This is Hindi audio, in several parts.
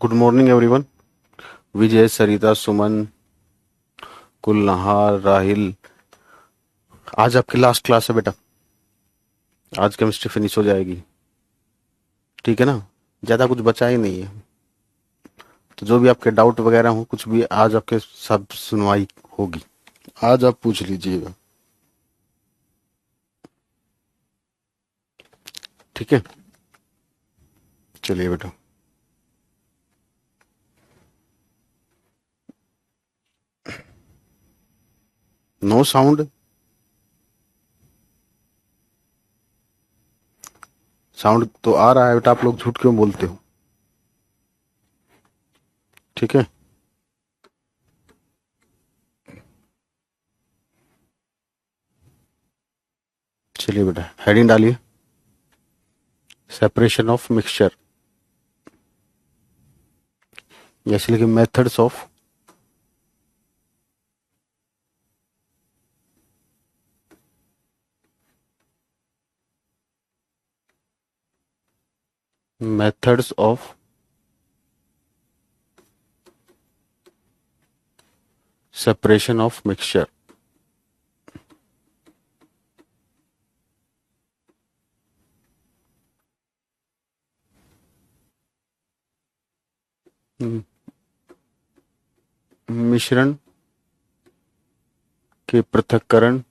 Good morning everyone. Vijay, Sarita, Suman, Kulnahar, Rahil, आज आपकी लास्ट क्लास है बेटा। आज केमिस्ट्री फिनिश हो जाएगी, ठीक है ना। ज़्यादा कुछ बचा ही नहीं है, तो जो भी आपके डाउट वगैरह हो, कुछ भी आज आपके सब सुनवाई होगी। आज आप पूछ लीजिएगा, ठीक है। चलिए बेटा। No sound. साउंड तो आ रहा है बेटा, आप लोग झूठ क्यों बोलते हो? ठीक है, चलिए बेटा, हेडिंग डालिए, सेपरेशन ऑफ मिक्सचर। जैसे लिखिए methods of methods of separation of mixture। मिश्रण के पृथक्करण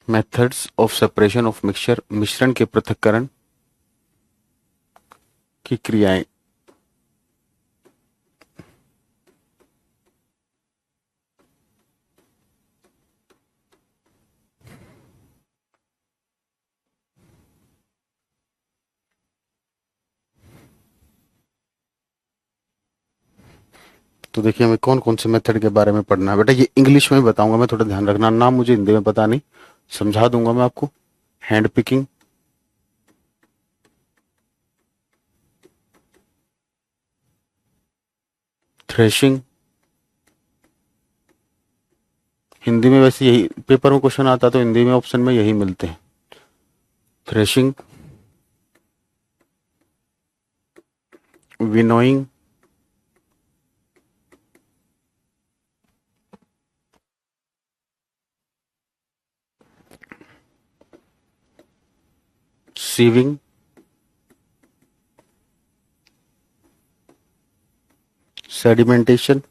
methods of separation of mixture, मिश्रण के पृथक्करण की क्रियाएं। तो देखिए, हमें कौन कौन से मेथड के बारे में पढ़ना है बेटा। ये इंग्लिश में बताऊंगा मैं, थोड़ा ध्यान रखना, नाम मुझे हिंदी में पता नहीं, समझा दूंगा मैं आपको। हैंड पिकिंग, थ्रेशिंग, हिंदी में वैसे यही पेपर में क्वेश्चन आता तो हिंदी में ऑप्शन में यही मिलते हैं। Threshing, winnowing, sieving, sedimentation,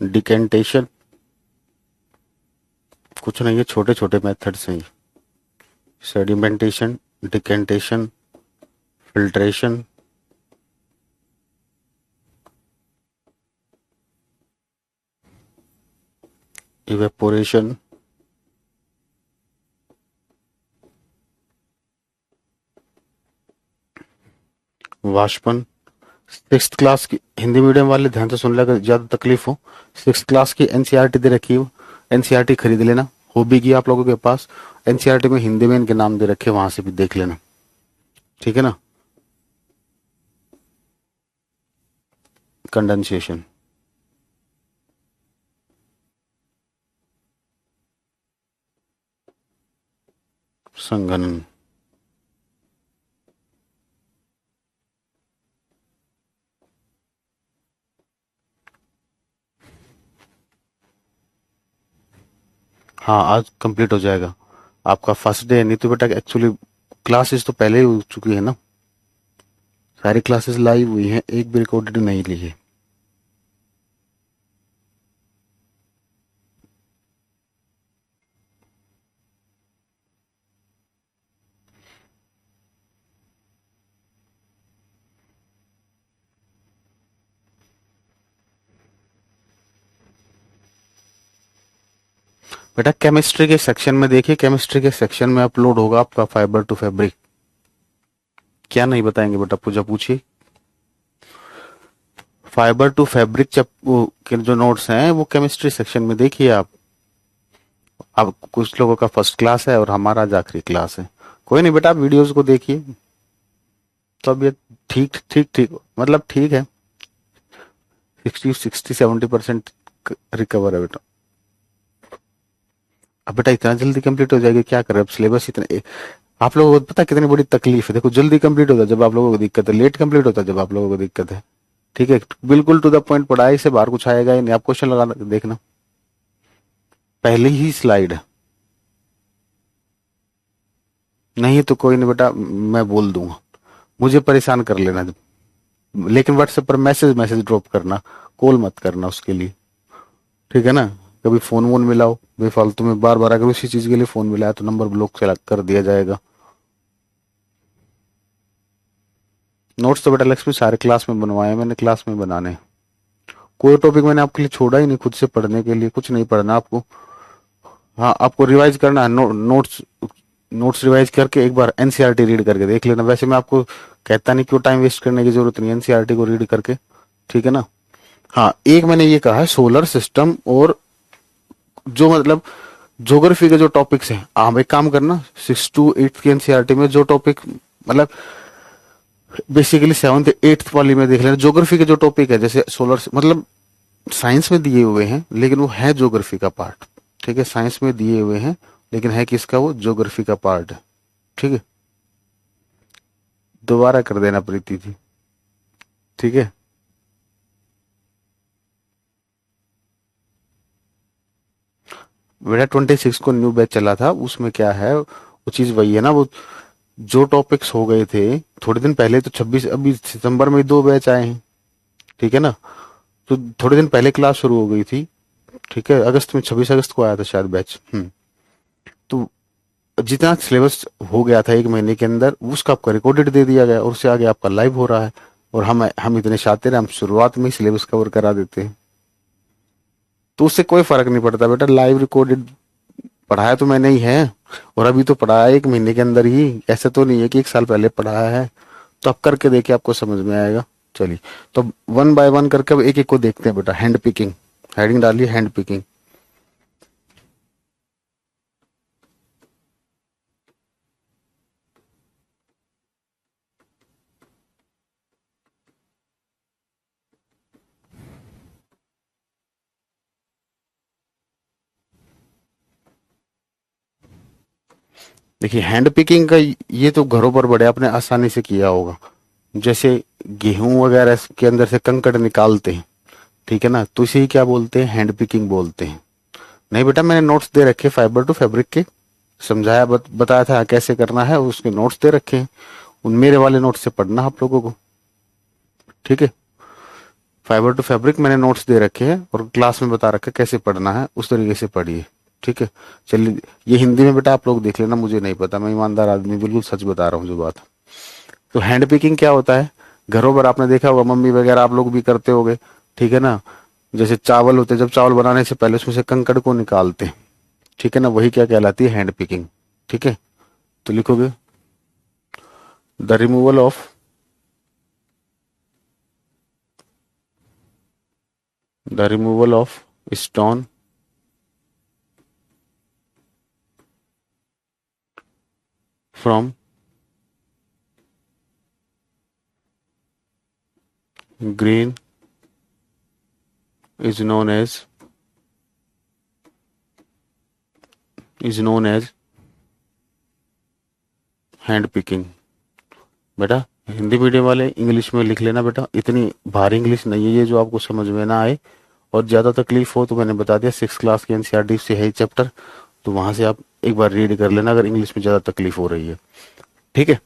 decantation. कुछ नहीं है, छोटे छोटे मेथड्स हैं। सेडिमेंटेशन, डिकेंटेशन, फिल्ट्रेशन, इवेपोरेशन, वाष्पन। सिक्स क्लास की हिंदी मीडियम वाले ध्यान से सुन ले, अगर ज्यादा तकलीफ हो, सिक्स क्लास की एनसीईआरटी दे रखी है, एनसीईआरटी खरीद लेना, हो भी की आप लोगों के पास। एनसीईआरटी में हिंदी में इनके नाम दे रखे, वहां से भी देख लेना, ठीक है ना। कंडेंसेशन, संघनन, हाँ आज कंप्लीट हो जाएगा आपका फर्स्ट डे। नहीं तो बेटा एक्चुअली क्लासेस तो पहले ही हो चुकी है ना, सारी क्लासेस लाइव हुई हैं, एक भी रिकॉर्डेड नहीं ली है। बेटा केमिस्ट्री के सेक्शन में देखिए, केमिस्ट्री के सेक्शन में अपलोड होगा आपका फाइबर टू फैब्रिक। क्या नहीं बताएंगे बेटा, पूजा पूछिए। फाइबर टू फैब्रिक के जो नोट्स हैं वो केमिस्ट्री सेक्शन में देखिए आप। अब कुछ लोगों का फर्स्ट क्लास है और हमारा आज आखिरी क्लास है। कोई नहीं बेटा, आप वीडियोस को देखिए, तो अब ये ठीक ठीक ठीक मतलब ठीक है, 60-70% रिकवर है बेटा। अब बेटा इतना जल्दी कंप्लीट हो जाएगी, क्या करें अब, सिलेबस इतने, आप लोगों को पता है कितनी बड़ी तकलीफ है। देखो जल्दी कंप्लीट होता है जब आप लोगों को दिक्कत है, लेट कंप्लीट होता है जब आप लोगों को दिक्कत है। ठीक है, बिल्कुल टू द पॉइंट पढ़ाई से बाहर कुछ आएगा ही नहीं। आप क्वेश्चन लगा देखना, पहली ही स्लाइड। नहीं तो कोई नहीं बेटा, मैं बोल दूंगा, मुझे परेशान कर लेना, लेकिन व्हाट्सएप पर मैसेज मैसेज ड्रॉप करना, कॉल मत करना उसके लिए। ठीक है ना, कभी फोन वोन मिलाओ बेफालतू में, बार बार अगर उसी चीज के लिए फोन मिलाया तो नंबर ब्लॉक कर दिया जाएगा। नोट्स तो बेटा लक्ष्मी सारे क्लास में बनवाए हैं मैंने, क्लास में बनाने हैं। कोई टॉपिक मैंने आपके लिए छोड़ा ही नहीं खुद से पढ़ने के लिए, कुछ नहीं पढ़ना आपको। हाँ आपको रिवाइज करना है, नोट्स नोट्स रिवाइज करके एक बार एनसीईआरटी रीड करके देख लेना। वैसे मैं आपको कहता नहीं, क्यों टाइम वेस्ट करने की जरूरत नहीं, एनसीईआरटी को रीड करके। ठीक है ना। हाँ एक मैंने ये कहा है सोलर सिस्टम और जो मतलब ज्योग्राफी के जो टॉपिक्स हैं, आप एक काम करना 6 to 8 की एनसीईआरटी में जो टॉपिक मतलब बेसिकली 7th 8th वाली में देख लेना। ज्योग्राफी के जो टॉपिक है जैसे सोलर मतलब साइंस में दिए हुए हैं लेकिन वो है ज्योग्राफी का पार्ट। ठीक है, साइंस में दिए हुए हैं लेकिन है किसका, वो ज्योग्राफी का पार्ट है। ठीक है, दोबारा कर देना प्रीति जी। ठीक है, मेरा 26 को न्यू बैच चला था, उसमें क्या है वो चीज वही है ना, वो जो टॉपिक्स हो गए थे थोड़े दिन पहले, तो 26 अभी सितंबर में 2 बैच आए हैं। ठीक है ना, तो थोड़े दिन पहले क्लास शुरू हो गई थी। ठीक है, अगस्त में 26 अगस्त को आया था शायद बैच। तो जितना सिलेबस हो गया था 1 महीने के अंदर, उसका आपका रिकॉर्डेड दे दिया गया और उससे आगे आपका लाइव हो रहा है। और हम इतने शातिर हैं, हम शुरुआत में ही सिलेबस कवर करा देते हैं। तो उससे कोई फर्क नहीं पड़ता बेटा, लाइव रिकॉर्डेड पढ़ाया तो मैंने ही है, और अभी तो पढ़ाया 1 महीने के अंदर ही, ऐसा तो नहीं है कि 1 साल पहले पढ़ाया है। तो आप करके देखिए, आपको समझ में आएगा। चलिए, तो वन बाय वन करके अब एक एक को देखते हैं बेटा। हैंड पिकिंग, हेडिंग डालिए हैंड पिकिंग। देखिए हैंड पिकिंग का ये तो घरों पर बड़े आपने आसानी से किया होगा। जैसे गेहूं वगैरह के अंदर से कंकड़ निकालते हैं, ठीक है ना, तो इसे ही क्या बोलते हैं, हैंड पिकिंग बोलते हैं। नहीं बेटा, मैंने नोट्स दे रखे फाइबर टू फैब्रिक के, समझाया बताया था कैसे करना है, उसके नोट्स दे रखे हैं। उन मेरे वाले नोट्स से पढ़ना आप लोगों को। ठीक है, फाइबर टू फैब्रिक मैंने नोट्स दे रखे हैं और क्लास में बता रखा है कैसे पढ़ना है, उस तरीके से पढ़िए। ठीक है, चलिए ये हिंदी में बेटा आप लोग देख लेना, मुझे नहीं पता, मैं ईमानदार आदमी बिल्कुल सच बता रहा हूँ जो बात। तो हैंड पिकिंग क्या होता है, घरों पर आपने देखा होगा, मम्मी वगैरह आप लोग भी करते होगे। ठीक है ना, जैसे चावल होते हैं, जब चावल बनाने से पहले उसमें से कंकड़ को निकालते हैं। ठीक है ना, वही क्या कहलाती है, हैंड पिकिंग। ठीक है, तो लिखोगे the removal of the removal of stone from green is known as is known as hand picking. बेटा हिंदी मीडियम वाले इंग्लिश में लिख लेना बेटा, इतनी भारी इंग्लिश नहीं है ये जो आपको समझ में ना आए। और ज्यादा तकलीफ हो तो मैंने बता दिया 6 क्लास की एनसीईआरटी से है चैप्टर, तो वहां से आप एक बार रीड कर लेना अगर इंग्लिश में ज्यादा तकलीफ हो रही है। ठीक है,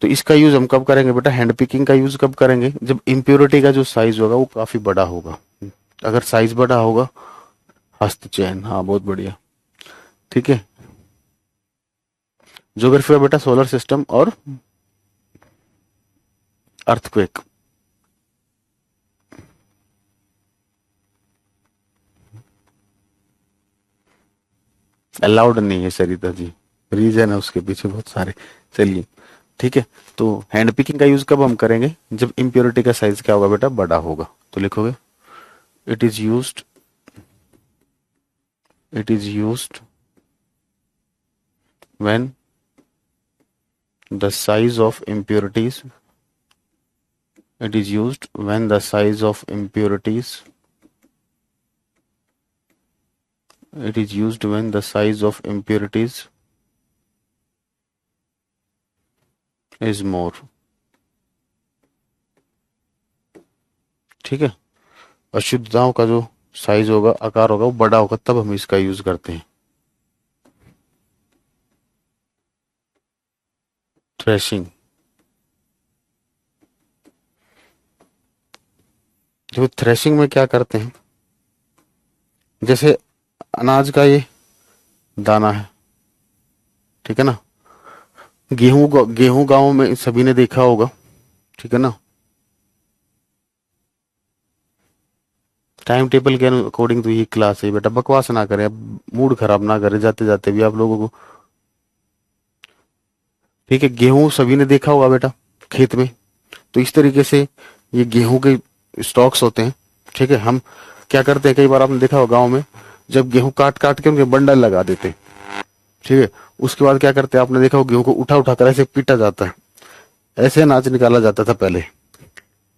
तो इसका यूज हम कब करेंगे बेटा, हैंड पिकिंग का यूज कब करेंगे, जब इम्प्योरिटी का जो साइज होगा वो काफी बड़ा होगा। अगर साइज बड़ा होगा, हस्त चयन, हाँ बहुत बढ़िया। ठीक है, ज्योग्राफी का बेटा सोलर सिस्टम और अर्थक्वेक। अलाउड नहीं है सरिता जी, रीजन है उसके पीछे बहुत सारे। चलिए ठीक है, तो हैंड पिकिंग का यूज कब हम करेंगे, जब इम्प्योरिटी का साइज क्या होगा बेटा, बड़ा होगा। तो लिखोगे it is used it is used when The size of impurities. It is used when the size of impurities. It is used when the size of impurities is more. ठीक है, अशुद्धताओं का जो साइज होगा, आकार होगा, वो बड़ा होगा, तब हम इसका यूज करते हैं। थ्रेशिंग, जो थ्रेशिंग में क्या करते हैं, जैसे अनाज का ये दाना है, ठीक है ना, गेहूं गांव में सभी ने देखा होगा, ठीक है ना, टाइम टेबल के अकॉर्डिंग तो ये क्लास है बेटा, बकवास ना करें, अब मूड खराब ना करें जाते जाते भी आप लोगों को। ठीक है, गेहूं सभी ने देखा होगा बेटा खेत में, तो इस तरीके से ये गेहूं के स्टॉक्स होते हैं। ठीक है, हम क्या करते हैं, कई बार आपने देखा होगा गाँव में, जब गेहूं काट काट के उनके बंडल लगा देते हैं, ठीक है, उसके बाद क्या करते हैं, आपने देखा होगा गेहूं को उठा उठा कर ऐसे पीटा जाता है, ऐसे अनाज निकाला जाता था पहले।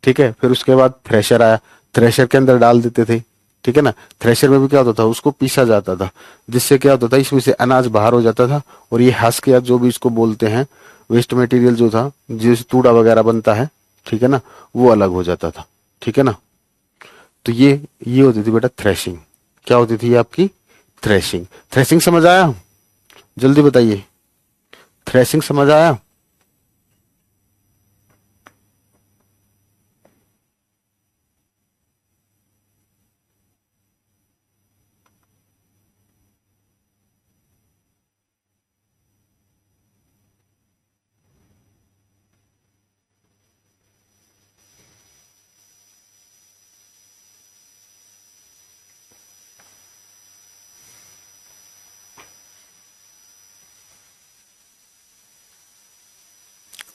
ठीक है, फिर उसके बाद थ्रेशर आया, थ्रेशर के अंदर डाल देते थे, ठीक है ना, थ्रेशर में भी क्या होता था, उसको पीसा जाता था, जिससे क्या होता था, इसमें से अनाज बाहर हो जाता था, और ये हस्क या जो भी इसको बोलते हैं, वेस्ट मटेरियल जो था, जिस तूड़ा वगैरह बनता है, ठीक है ना, वो अलग हो जाता था। ठीक है ना, तो ये होती थी बेटा थ्रेशिंग। क्या होती थी ये आपकी थ्रेशिंग। थ्रेशिंग समझ आया, जल्दी बताइए, थ्रेशिंग समझ आया।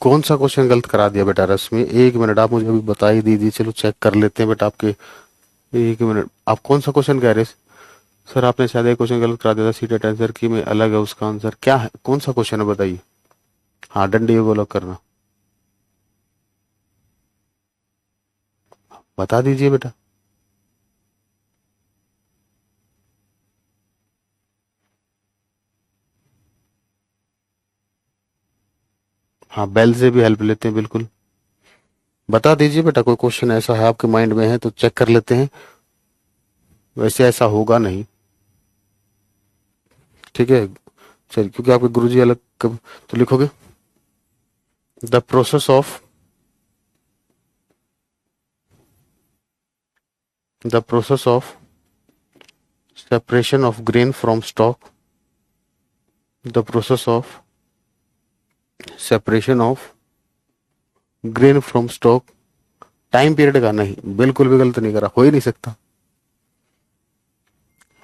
कौन सा क्वेश्चन गलत करा दिया बेटा रश्मि, एक मिनट आप मुझे अभी बता ही दीजिए, चलो चेक कर लेते हैं बेटा आपके। एक मिनट, आप कौन सा क्वेश्चन कह रहे हैं? सर आपने शायद एक क्वेश्चन गलत करा दिया था, सीटेट आंसर की में अलग है उसका आंसर, क्या है, कौन सा क्वेश्चन है बताइए। हाँ, डंडे को अलग करना, बता दीजिए बेटा। हाँ, बेल से भी हेल्प लेते हैं बिल्कुल, बता दीजिए बेटा, कोई क्वेश्चन ऐसा है आपके माइंड में है तो चेक कर लेते हैं, वैसे ऐसा होगा नहीं। ठीक है, चलिए, क्योंकि आपके गुरुजी अलग कब तो लिखोगे, the process of, the process of separation of grain from stock, the process of separation of grain from stock. Time period का नहीं, बिल्कुल भी गलत नहीं करा, हो ही नहीं सकता,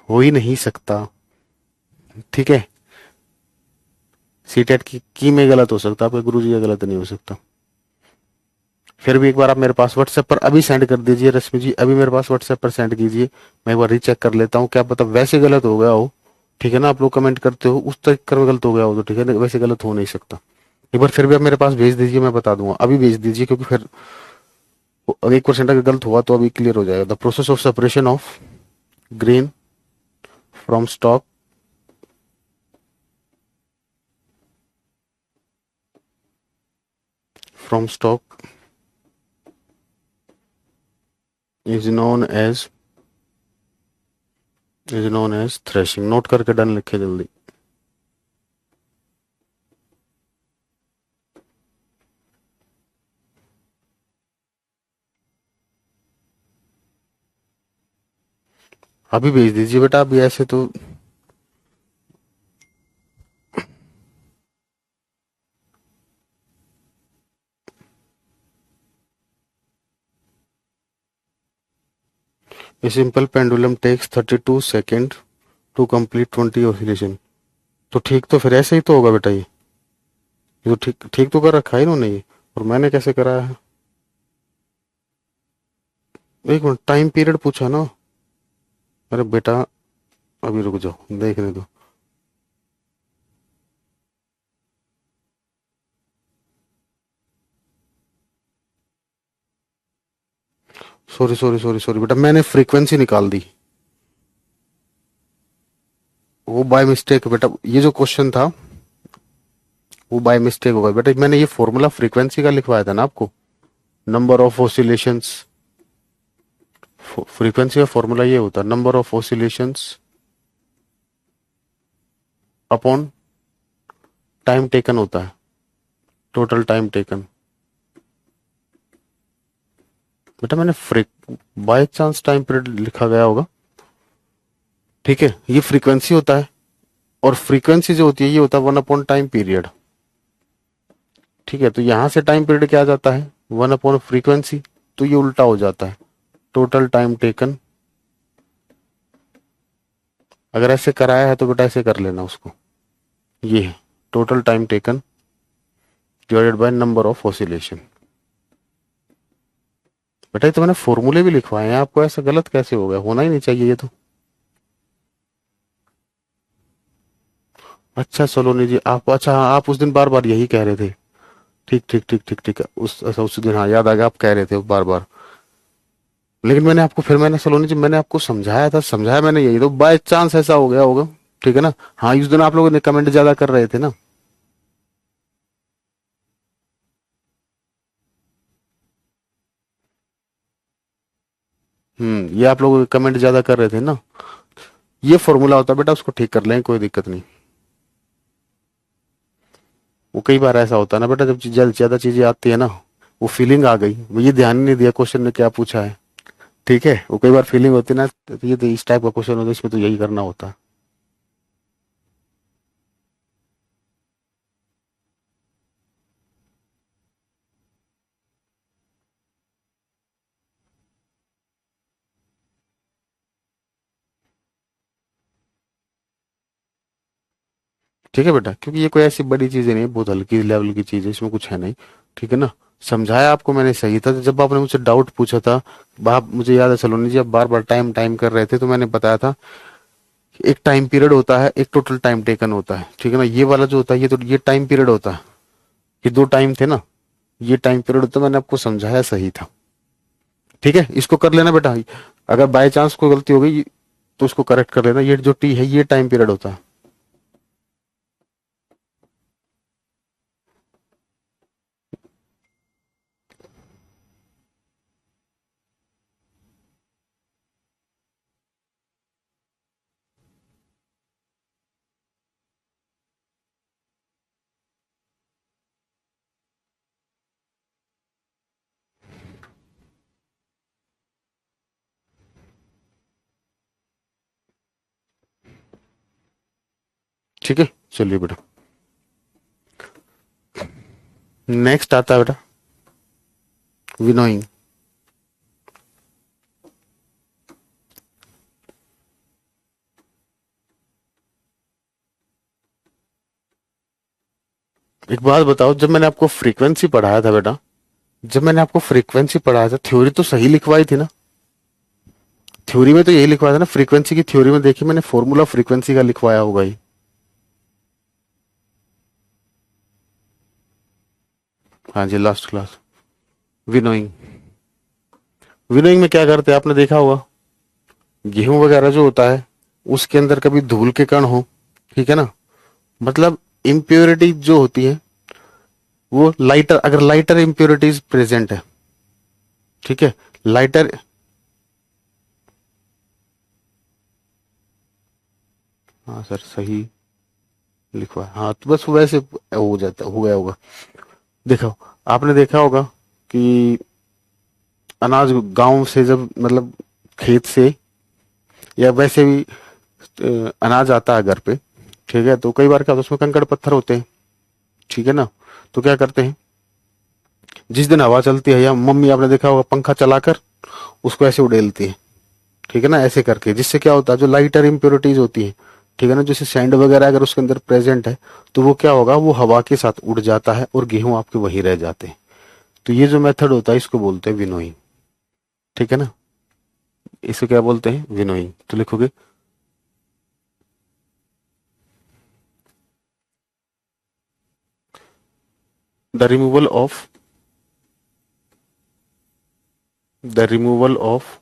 हो ही नहीं सकता। ठीक है, सीटेट की में गलत हो सकता, आपके गुरुजी का गलत नहीं हो सकता। फिर भी एक बार आप मेरे पास व्हाट्सएप पर अभी सेंड कर दीजिए रश्मि जी, अभी मेरे पास व्हाट्सएप पर सेंड कीजिए, मैं एक बार रीचेक कर लेता हूँ, क्या पता वैसे गलत हो गया हो। ठीक है ना, आप लोग कमेंट करते हो उस तरीके में गलत हो गया हो तो ठीक है ना, वैसे गलत हो नहीं सकता। एक बार फिर भी आप मेरे पास भेज दीजिए, मैं बता दूंगा, अभी भेज दीजिए, क्योंकि फिर 1% अगर गलत हुआ तो अभी क्लियर हो जाएगा। The process of separation of grain from stalk, from stalk is known as, is known as threshing. Note करके डन लिखे जल्दी। अभी भेज दीजिए बेटा, अभी ऐसे तो A simple pendulum takes 32 seconds to complete 20 oscillation। तो ठीक तो फिर ऐसे ही तो होगा बेटा, ये तो ठीक ठीक तो कर रखा है इन्होंने ये, और मैंने कैसे कराया है। एक मिनट, टाइम पीरियड पूछा ना, अरे बेटा अभी रुक जाओ, देखने दो। सॉरी सॉरी सॉरी सॉरी बेटा, मैंने फ्रीक्वेंसी निकाल दी, वो बाय मिस्टेक बेटा, ये जो क्वेश्चन था वो बाय मिस्टेक होगा बेटा। मैंने ये फॉर्मूला फ्रीक्वेंसी का लिखवाया था ना आपको, नंबर ऑफ ऑसिलेशंस। फ्रीक्वेंसी का फॉर्मूला ये होता है, number of oscillations upon time taken होता है, टोटल टाइम टेकन। बेटा मैंने बाय चांस टाइम पीरियड लिखा गया होगा, ठीक है। ये फ्रीक्वेंसी होता है, और फ्रीक्वेंसी जो होती है ये होता है 1 अपॉन टाइम पीरियड, ठीक है। तो यहां से टाइम पीरियड क्या आ जाता है, 1 अपॉन फ्रीक्वेंसी, तो ये उल्टा हो जाता है, टोटल टाइम टेकन। अगर ऐसे कराया है तो बेटा ऐसे कर लेना उसको, ये है total time taken divided by number of oscillation. बेटा ये तो मैंने फॉर्मूले भी लिखवाए हैं आपको, ऐसा गलत कैसे हो गया, होना ही नहीं चाहिए ये तो। अच्छा सलोनी जी आप, अच्छा हाँ, आप उस दिन बार बार यही कह रहे थे, ठीक ठीक ठीक ठीक ठीक है, उस अच्छा उस दिन हाँ याद आ गया, आप कह रहे थे बार बार। लेकिन मैंने आपको, फिर मैंने सलोनी जी मैंने आपको समझाया था, समझाया मैंने यही तो, बाय चांस ऐसा हो गया होगा, ठीक है ना। हाँ उस दिन आप लोगों ने कमेंट ज्यादा कर रहे थे ना। ये आप लोग कमेंट ज्यादा कर रहे थे ना। ये फॉर्मूला होता है बेटा, उसको ठीक कर लें, कोई दिक्कत नहीं। वो कई बार ऐसा होता है ना बेटा, जब ज्यादा चीजें आती है ना, वो फीलिंग आ गई, ये ध्यान ही नहीं दिया क्वेश्चन ने क्या पूछा है, ठीक है। वो कई बार फीलिंग होती है ना, तो ये तो इस टाइप का क्वेश्चन होता है, इसमें तो यही करना होता है। ठीक है बेटा, क्योंकि ये कोई ऐसी बड़ी चीजें नहीं है, बहुत हल्की लेवल की चीज है, इसमें कुछ है नहीं, ठीक है ना। समझाया आपको मैंने सही था, जब आपने मुझसे डाउट पूछा था, आप मुझे याद है सलोनी जी, आप बार बार टाइम टाइम कर रहे थे, तो मैंने बताया था कि एक टाइम पीरियड होता है, एक टोटल टाइम टेकन होता है, ठीक है ना। ये वाला जो होता है ये तो ये टाइम पीरियड होता है, ये दो टाइम थे ना, ये टाइम पीरियड होता है, मैंने आपको समझाया सही था, ठीक है। इसको कर लेना बेटा, अगर बाय चांस कोई गलती हो गई तो उसको करेक्ट कर लेना, ये जो टी है ये टाइम पीरियड होता है। ठीक है, चलिए बेटा, नेक्स्ट आता है बेटा विनोइंग। एक बात बताओ, जब मैंने आपको फ्रीक्वेंसी पढ़ाया था बेटा, जब मैंने आपको फ्रीक्वेंसी पढ़ाया था, थ्योरी तो सही लिखवाई थी ना। थ्योरी में तो यही लिखवाया था ना, फ्रीक्वेंसी की थ्योरी में देखिए मैंने फॉर्मूला फ्रीक्वेंसी का लिखवाया होगा ही। हाँ जी, लास्ट क्लास विनोइंग। विनोइंग में क्या करते हैं आपने देखा होगा, गेहूं वगैरह जो होता है उसके अंदर कभी धूल के कण हो, ठीक है ना, मतलब इम्प्योरिटी जो होती है वो लाइटर, अगर लाइटर इम्प्योरिटीज प्रेजेंट है, ठीक है, लाइटर। हाँ सर सही लिखवा, हाँ तो बस वैसे हो जाता, हो गया होगा। देखो, आपने देखा होगा कि अनाज गांव से जब, मतलब खेत से या वैसे भी अनाज आता है घर पे, ठीक है, तो कई बार क्या होता है उसमें कंकड़ पत्थर होते हैं, ठीक है ना। तो क्या करते हैं, जिस दिन हवा चलती है, या मम्मी आपने देखा होगा पंखा चलाकर उसको ऐसे उड़ेलती है, ठीक है ना, ऐसे करके, जिससे क्या होता है जो लाइटर इम्प्योरिटीज होती है, ठीक है ना, जैसे सैंड वगैरह अगर उसके अंदर प्रेजेंट है, तो वो क्या होगा, वो हवा के साथ उड़ जाता है और गेहूं आपके वहीं रह जाते हैं। तो ये जो मेथड होता है इसको बोलते हैं विनोइंग, ठीक है ना। इसको क्या बोलते हैं, विनोइंग, तो लिखोगे the removal of the removal of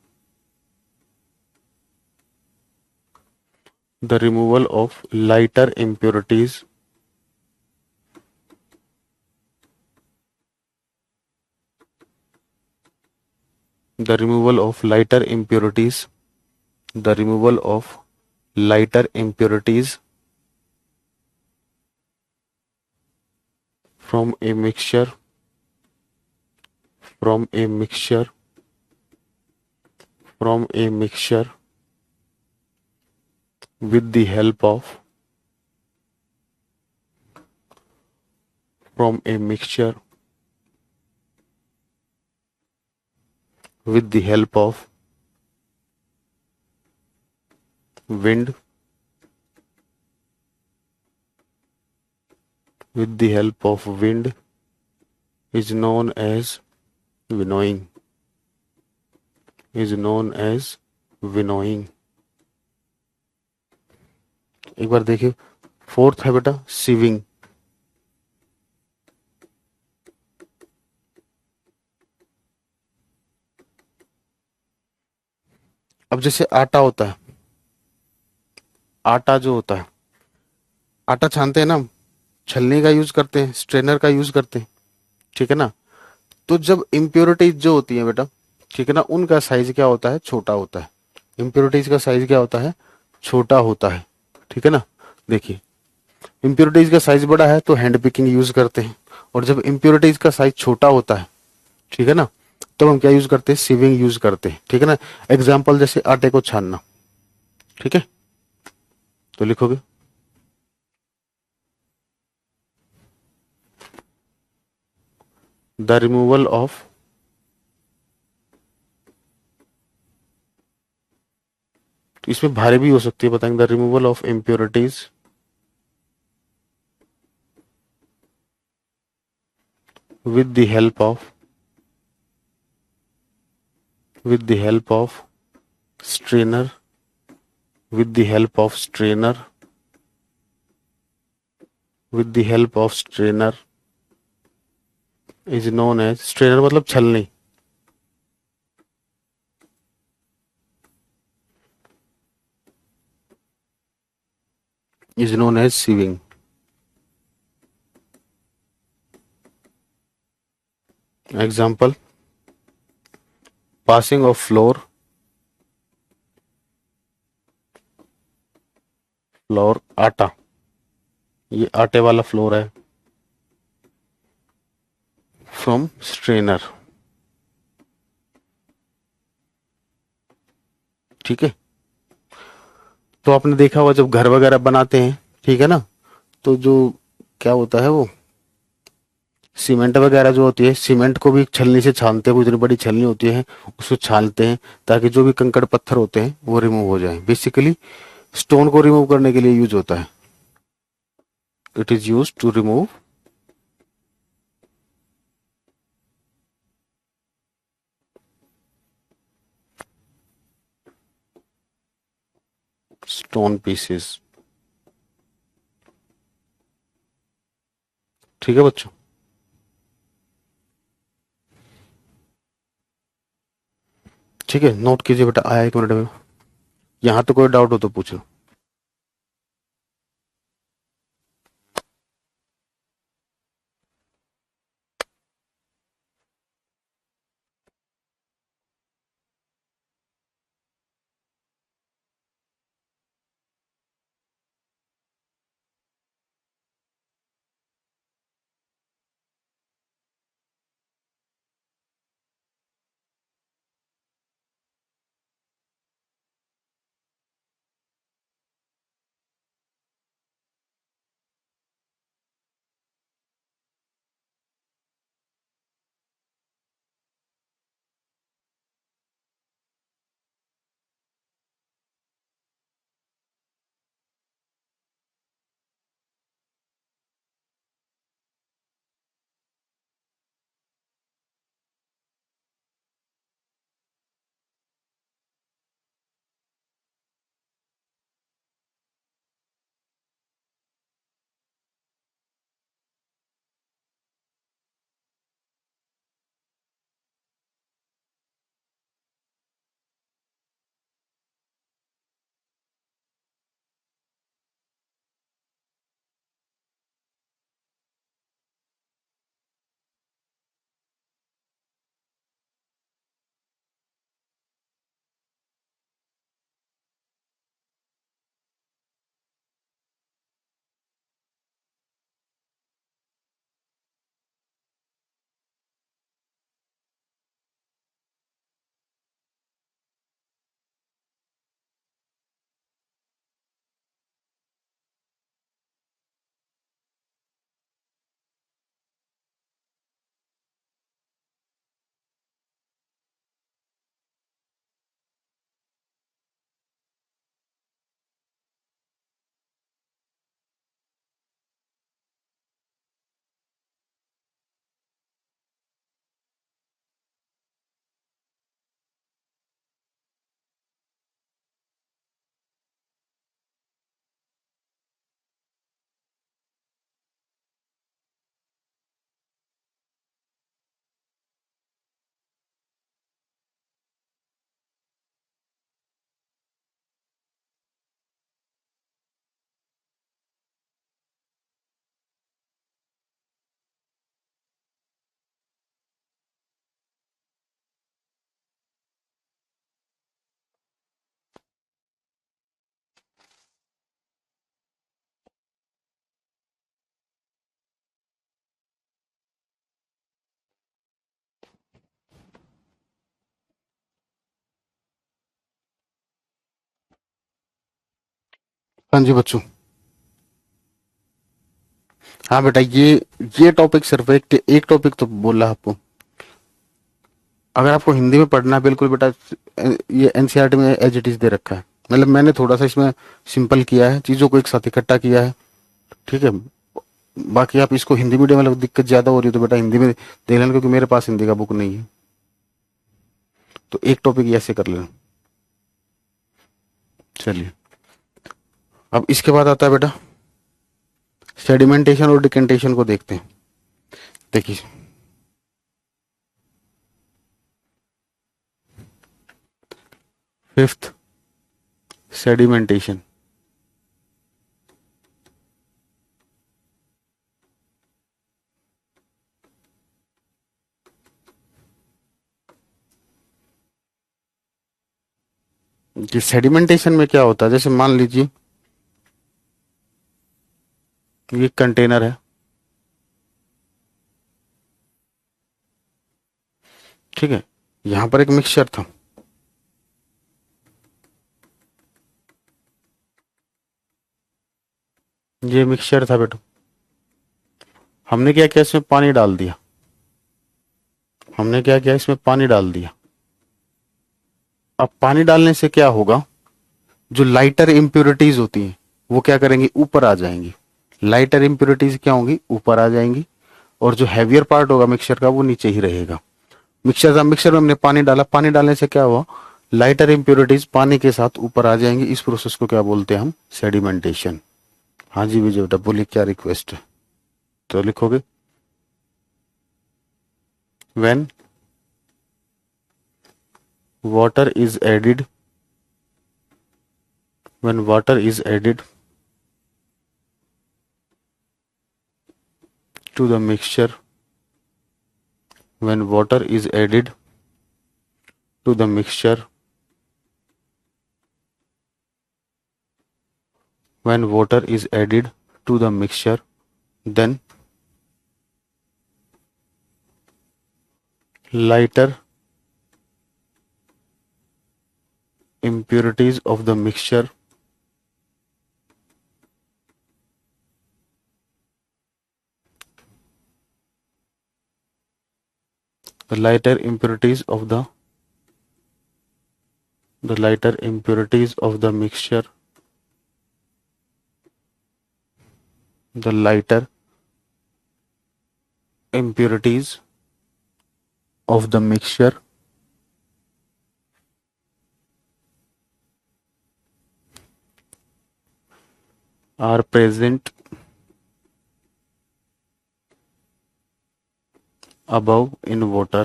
lighter impurities the removal of lighter impurities the removal of lighter impurities from a mixture from a mixture from a mixture with the help of from a mixture with the help of wind with the help of wind is known as winnowing is known as winnowing। एक बार देखिए, फोर्थ है बेटा सीविंग। अब जैसे आटा होता है, आटा जो होता है, आटा छानते हैं ना हम, छलनी का यूज करते हैं, स्ट्रेनर का यूज करते हैं, ठीक है ना। तो जब इम्प्योरिटीज जो होती है बेटा, ठीक है ना, उनका साइज क्या होता है, छोटा होता है। इम्प्योरिटीज का साइज क्या होता है, छोटा होता है, ठीक है ना। देखिए, इम्प्योरिटीज का साइज बड़ा है तो हैंड पिकिंग यूज करते हैं, और जब इम्प्योरिटीज का साइज छोटा होता है, ठीक है ना, तो हम क्या यूज करते हैं, सीविंग यूज करते हैं, ठीक है ना। एग्जाम्पल जैसे आटे को छानना, ठीक है, तो लिखोगे द रिमूवल ऑफ इसमें भारी भी हो सकती है, बताएंगे the removal of impurities with the help of with the help of strainer with the help of strainer with the help of strainer is known as strainer मतलब छलनी, is known as sieving। Example, passing of floor आटा, ये आटे वाला फ्लोर है, फ्रॉम स्ट्रेनर, ठीक है। तो आपने देखा हुआ जब घर वगैरह बनाते हैं, ठीक है ना, तो जो क्या होता है वो सीमेंट वगैरह जो होती है, सीमेंट को भी छलनी से छानते हैं, वो इतनी बड़ी छलनी होती है, उसको छानते हैं ताकि जो भी कंकड़ पत्थर होते हैं वो रिमूव हो जाए। बेसिकली स्टोन को रिमूव करने के लिए यूज होता है, it is use to remove stone pieces, ठीक है बच्चों। ठीक है, नोट कीजिए बेटा, आया 1 मिनट में। यहाँ तो कोई डाउट हो तो पूछो। हाँ जी बच्चों। हाँ बेटा, ये टॉपिक सिर्फ एक टॉपिक तो बोला आपको। अगर आपको हिंदी में पढ़ना है बिल्कुल बेटा, ये एनसीईआरटी में एज इट इज दे रखा है। मतलब मैंने थोड़ा सा इसमें सिंपल किया है, चीजों को एक साथ इकट्ठा किया है। ठीक है। बाकी आप इसको हिंदी मीडियम में दिक्कत ज्यादा हो रही है तो बेटा हिंदी में देख लेना, क्योंकि मेरे पास हिंदी का बुक नहीं है। तो एक टॉपिक ऐसे कर लेना। चलिए, अब इसके बाद आता है बेटा सेडिमेंटेशन और डिकेंटेशन को देखते हैं। देखिए, फिफ्थ, सेडिमेंटेशन। कि सेडिमेंटेशन में क्या होता है, जैसे मान लीजिए ये कंटेनर है। ठीक है, यहां पर एक मिक्सचर था। ये मिक्सचर था बेटा, हमने क्या किया, इसमें पानी डाल दिया। हमने क्या किया, इसमें पानी डाल दिया। अब पानी डालने से क्या होगा, जो लाइटर इम्प्योरिटीज होती हैं वो क्या करेंगी, ऊपर आ जाएंगी। लाइटर इम्प्योरिटीज क्या होंगी, ऊपर आ जाएंगी। और जो हैवियर पार्ट होगा मिक्सचर का वो नीचे ही रहेगा। मिक्सचर में हमने पानी डाला, पानी डालने से क्या हुआ, लाइटर इम्प्योरिटीज पानी के साथ ऊपर आ जाएंगी। इस प्रोसेस को क्या बोलते हैं हम, सेडिमेंटेशन। हाँ जी विजय बेटा बोलिए, क्या रिक्वेस्ट है? तो लिखोगे, when water is added when water is added to the mixture, when water is added to the mixture, when water is added to the mixture, then lighter impurities of the mixture the lighter impurities of the lighter impurities of the mixture, the lighter impurities of the mixture are present above in water,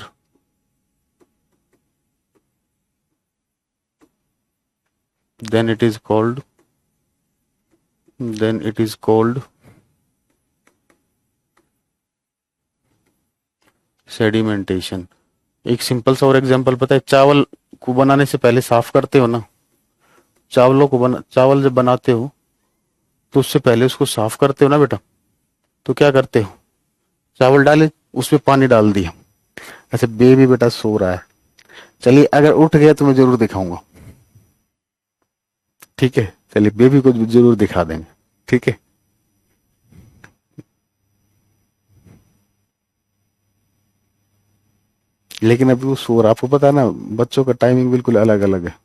then it is called sedimentation. एक सिंपल सा और एग्जांपल पता है, चावल को बनाने से पहले साफ करते हो ना, चावल जब बनाते हो तो उससे पहले उसको साफ करते हो ना बेटा। तो क्या करते हो, चावल डाले, उसमें पानी डाल दिया। ऐसे बेबी बेटा सो रहा है, चलिए अगर उठ गया तो मैं जरूर दिखाऊंगा। ठीक है, चलिए बेबी को जरूर दिखा देंगे। ठीक है, लेकिन अभी वो सो रहा, आपको पता है ना बच्चों का टाइमिंग बिल्कुल अलग अलग है।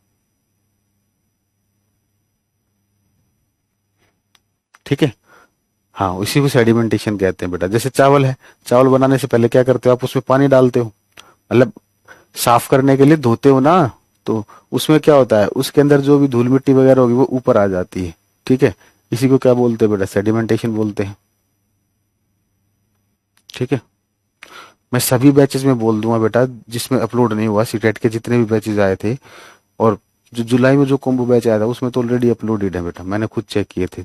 ठीक है, हाँ उसी को सेडिमेंटेशन कहते हैं बेटा। जैसे चावल है, चावल बनाने से पहले क्या करते हो आप, उसमें पानी डालते हो, मतलब साफ करने के लिए धोते हो ना। तो उसमें क्या होता है, उसके अंदर जो भी धूल मिट्टी वगैरह होगी वो ऊपर आ जाती है। ठीक है, इसी को क्या बोलते हैं बेटा, सेडिमेंटेशन बोलते हैं। ठीक है, मैं सभी बैचेस में बोल दूंगा बेटा, जिसमें अपलोड नहीं हुआ, सीटेट के जितने भी बैचेस आए थे और जो जुलाई में जो कॉम्बो बैच आया था उसमें तो ऑलरेडी अपलोडेड है बेटा, मैंने खुद चेक किए थे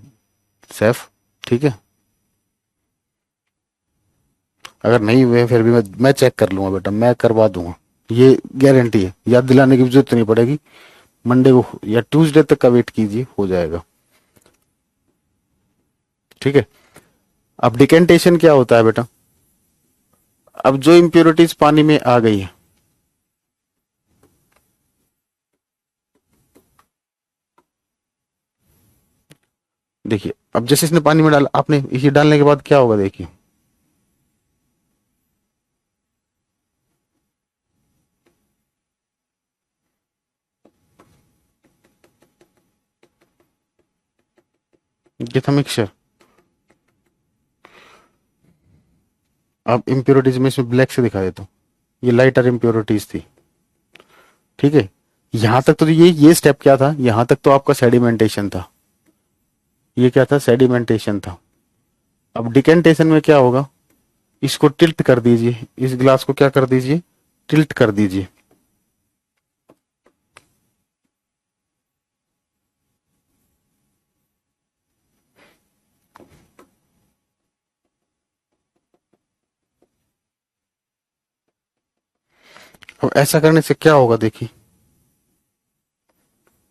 सैफ। ठीक है, अगर नहीं हुए फिर भी मैं चेक कर लूंगा बेटा, मैं करवा दूंगा, ये गारंटी है, याद दिलाने की भी जरूरत नहीं पड़ेगी। मंडे को या ट्यूसडे तक का वेट कीजिए, हो जाएगा। ठीक है, अब डिकेंटेशन क्या होता है बेटा, अब जो इम्प्योरिटीज पानी में आ गई है, देखिए अब जैसे इसने पानी में डाला, आपने इसे डालने के बाद क्या होगा देखिए, ये था मिक्सचर। अब इम्प्योरिटीज में इसमें ब्लैक से दिखा देता हूँ, ये लाइटर इम्प्योरिटीज थी। ठीक है, यहां तक तो ये स्टेप क्या था, यहां तक तो आपका सेडिमेंटेशन था, ये क्या था, सेडिमेंटेशन था। अब डिकेंटेशन में क्या होगा, इसको टिल्ट कर दीजिए, इस ग्लास को क्या कर दीजिए, टिल्ट कर दीजिए। अब ऐसा करने से क्या होगा देखिए,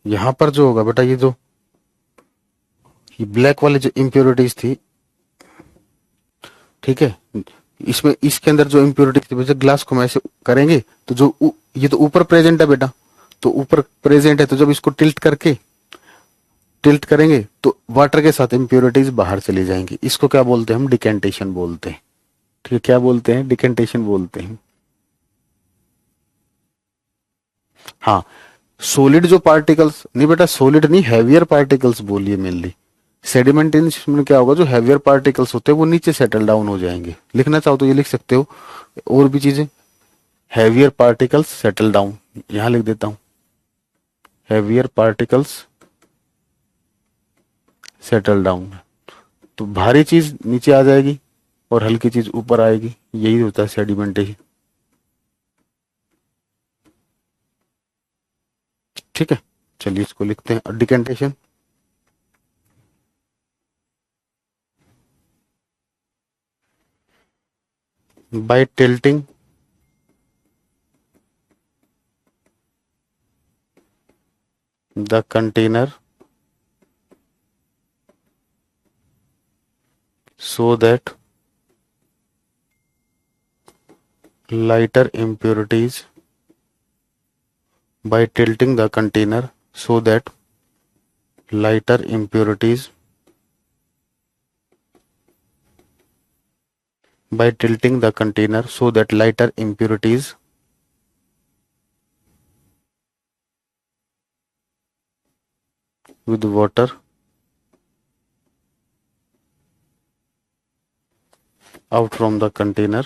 यहां पर जो होगा बेटा, ये ब्लैक वाली जो इम्प्योरिटीज थी, ठीक है, इसमें इसके अंदर जो इम्प्योरिटीज थी, जब ग्लास को हम ऐसे करेंगे तो ये तो ऊपर प्रेजेंट है बेटा, तो ऊपर प्रेजेंट है, तो जब इसको टिल्ट करेंगे तो वाटर के साथ इम्प्योरिटीज बाहर चली जाएंगी। इसको क्या बोलते हैं हम, डिकेंटेशन बोलते हैं। ठीक है, क्या बोलते हैं, डिकेंटेशन बोलते हैं। हाँ, सॉलिड जो पार्टिकल्स, नहीं बेटा सॉलिड नहीं, हैवियर पार्टिकल्स बोलिए मेनली। सेडिमेंटेशन में क्या होगा, जो हैवियर पार्टिकल्स होते हैं वो नीचे सेटल डाउन हो जाएंगे। लिखना चाहो तो ये लिख सकते हो, और भी चीजें, हैवियर पार्टिकल्स सेटल डाउन, यहां लिख देता हूं, हैवियर पार्टिकल्स सेटल डाउन। तो भारी चीज नीचे आ जाएगी और हल्की चीज ऊपर आएगी, यही होता है सेडिमेंटेशन। ठीक है, चलिए इसको लिखते हैं, decantation. By tilting the container so that lighter impurities, by tilting the container so that lighter impurities, by tilting the container so that lighter impurities with water out from the container,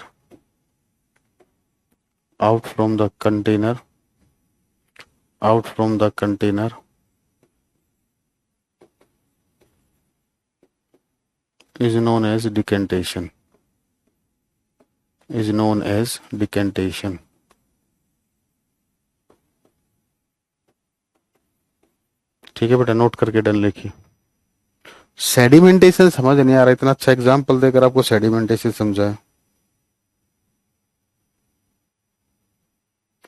out from the container, out from the container is known as decantation, is known as decantation। ठीक है बेटा, नोट करके डन लिखिए। सेडिमेंटेशन समझ नहीं आ रहा, इतना अच्छा एग्जांपल देकर आपको सेडिमेंटेशन समझाया।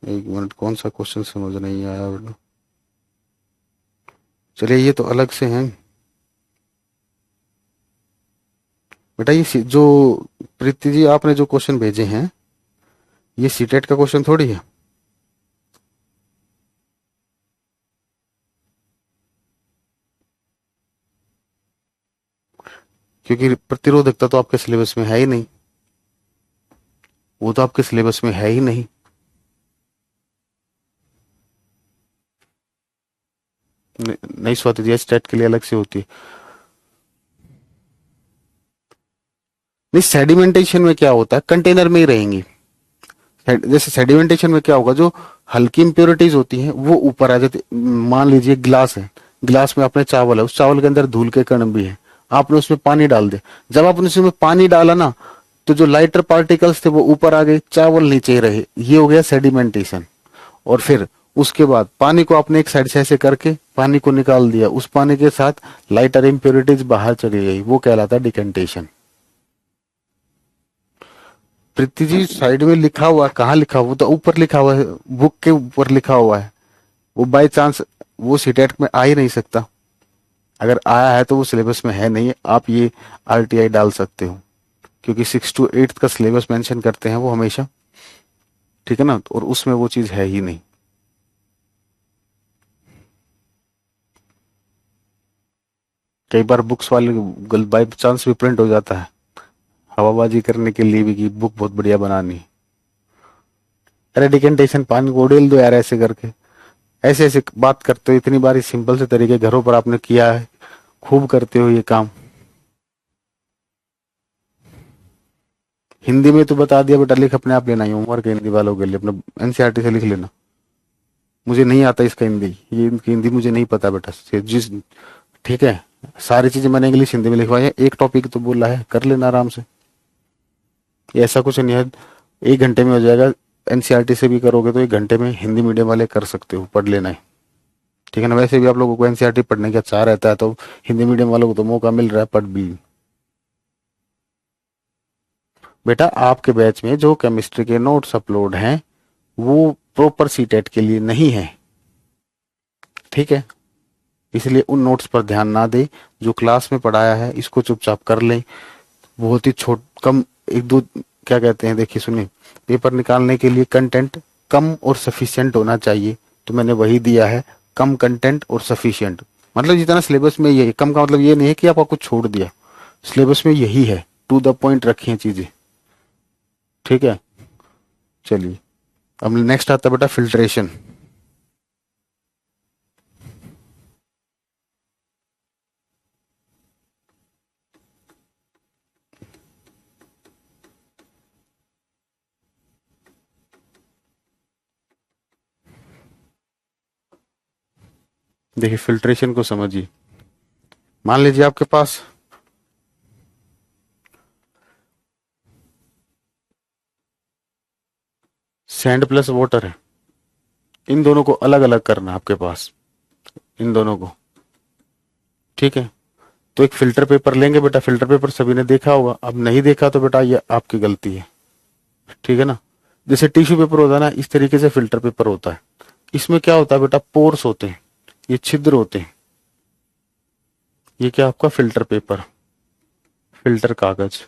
एक मिनट, कौन सा क्वेश्चन समझ नहीं आया बेटा, चलिए ये तो अलग से हैं बेटा। जो प्रीति जी आपने जो क्वेश्चन भेजे हैं, ये सीटेट का क्वेश्चन थोड़ी है। क्योंकि प्रतिरोधकता तो आपके सिलेबस में है ही नहीं, वो तो आपके सिलेबस में है ही नहीं। नहीं स्वाति जी, स्टेट के लिए अलग से होती है। नहीं, सेडिमेंटेशन में क्या होता है, कंटेनर में ही रहेंगी। जैसे सेडिमेंटेशन में क्या होगा, जो हल्की इंप्योरिटीज होती हैं वो ऊपर आ जाती। मान लीजिए ग्लास है, ग्लास में अपने चावल है, उस चावल के अंदर धूल के कण भी है, आपने उसमें पानी डाल दिया, जब आपने उसमें पानी डाला ना, तो जो लाइटर पार्टिकल्स थे वो ऊपर आ गए, चावल नीचे ही रहे, ये हो गया सेडिमेंटेशन। और फिर उसके बाद पानी को आपने एक साइड से ऐसे करके पानी को निकाल दिया, उस पानी के साथ लाइटर इंप्योरिटीज बाहर चली गई, वो कहलाता है डिकेंटेशन। प्रीति जी साइड में लिखा हुआ है, कहाँ लिखा हुआ, वो तो ऊपर लिखा हुआ है, बुक के ऊपर लिखा हुआ है। वो बाय चांस वो सीटेट में आ ही नहीं सकता, अगर आया है तो वो सिलेबस में है नहीं, आप ये आरटीआई डाल सकते हो, क्योंकि 6 to 8 का सिलेबस मेंशन करते हैं वो हमेशा। ठीक है ना, और उसमें वो चीज है ही नहीं। कई बार बुक्स वाले बाई चांस भी प्रिंट हो जाता है हवाबाजी करने के लिए भी कि बुक बहुत बढ़िया बनानी है। अरे डिकेंटेशन पानी को उड़ेल दो यार ऐसे करके। ऐसे ऐसे बात करते हो, इतनी बारी सिंपल से तरीके घरों पर आपने किया है, खूब करते हो ये काम। हिंदी में तो बता दिया बेटा, लिख अपने आप लेना ही होमवर्क हिंदी वालों के लिए, अपना एनसीईआरटी से लिख लेना। मुझे नहीं आता इसका हिंदी, ये इनकी हिंदी मुझे नहीं पता बेटा जिस। ठीक है, सारी चीजें मैंने इंग्लिश हिंदी में लिखवाई है, एक टॉपिक तो बोला है, कर लेना आराम से। ये ऐसा कुछ नहीं है, 1 घंटे में हो जाएगा। एनसीईआरटी से भी करोगे तो 1 घंटे में हिंदी मीडियम वाले कर सकते हो, पढ़ लेना है। ठीक है ना, वैसे भी आप लोगों को एनसीईआरटी पढ़ने का चाह रहता है, तो हिंदी मीडियम वालों को तो मौका मिल रहा है, पढ़ भी। बेटा आपके बैच में जो केमिस्ट्री के नोट्स अपलोड हैं वो प्रॉपर सीटेट के लिए नहीं है। ठीक है, इसलिए उन नोट्स पर ध्यान ना दे, जो क्लास में पढ़ाया है इसको चुपचाप कर लें। बहुत ही छोट कम एक दो क्या कहते हैं, देखिए सुनिए, पेपर निकालने के लिए कंटेंट कम और सफिशिएंट होना चाहिए, तो मैंने वही दिया है, कम कंटेंट और सफिशिएंट। मतलब जितना सिलेबस में यही, कम का मतलब ये नहीं है कि आपको कुछ छोड़ दिया, सिलेबस में यही है, टू द पॉइंट रखी है चीजें। ठीक है, चलिए अब नेक्स्ट आता है बेटा फिल्ट्रेशन। देखिए फिल्ट्रेशन को समझिए। मान लीजिए आपके पास सैंड प्लस वाटर है, इन दोनों को अलग अलग करना है आपके पास, इन दोनों को। ठीक है, तो एक फिल्टर पेपर लेंगे बेटा, फिल्टर पेपर सभी ने देखा होगा, अब नहीं देखा तो बेटा ये आपकी गलती है। ठीक है ना, जैसे टिश्यू पेपर होता है ना, इस तरीके से फिल्टर पेपर होता है। इसमें क्या होता है बेटा, पोर्स होते हैं, ये छिद्र होते हैं। ये क्या आपका फिल्टर पेपर, फिल्टर कागज,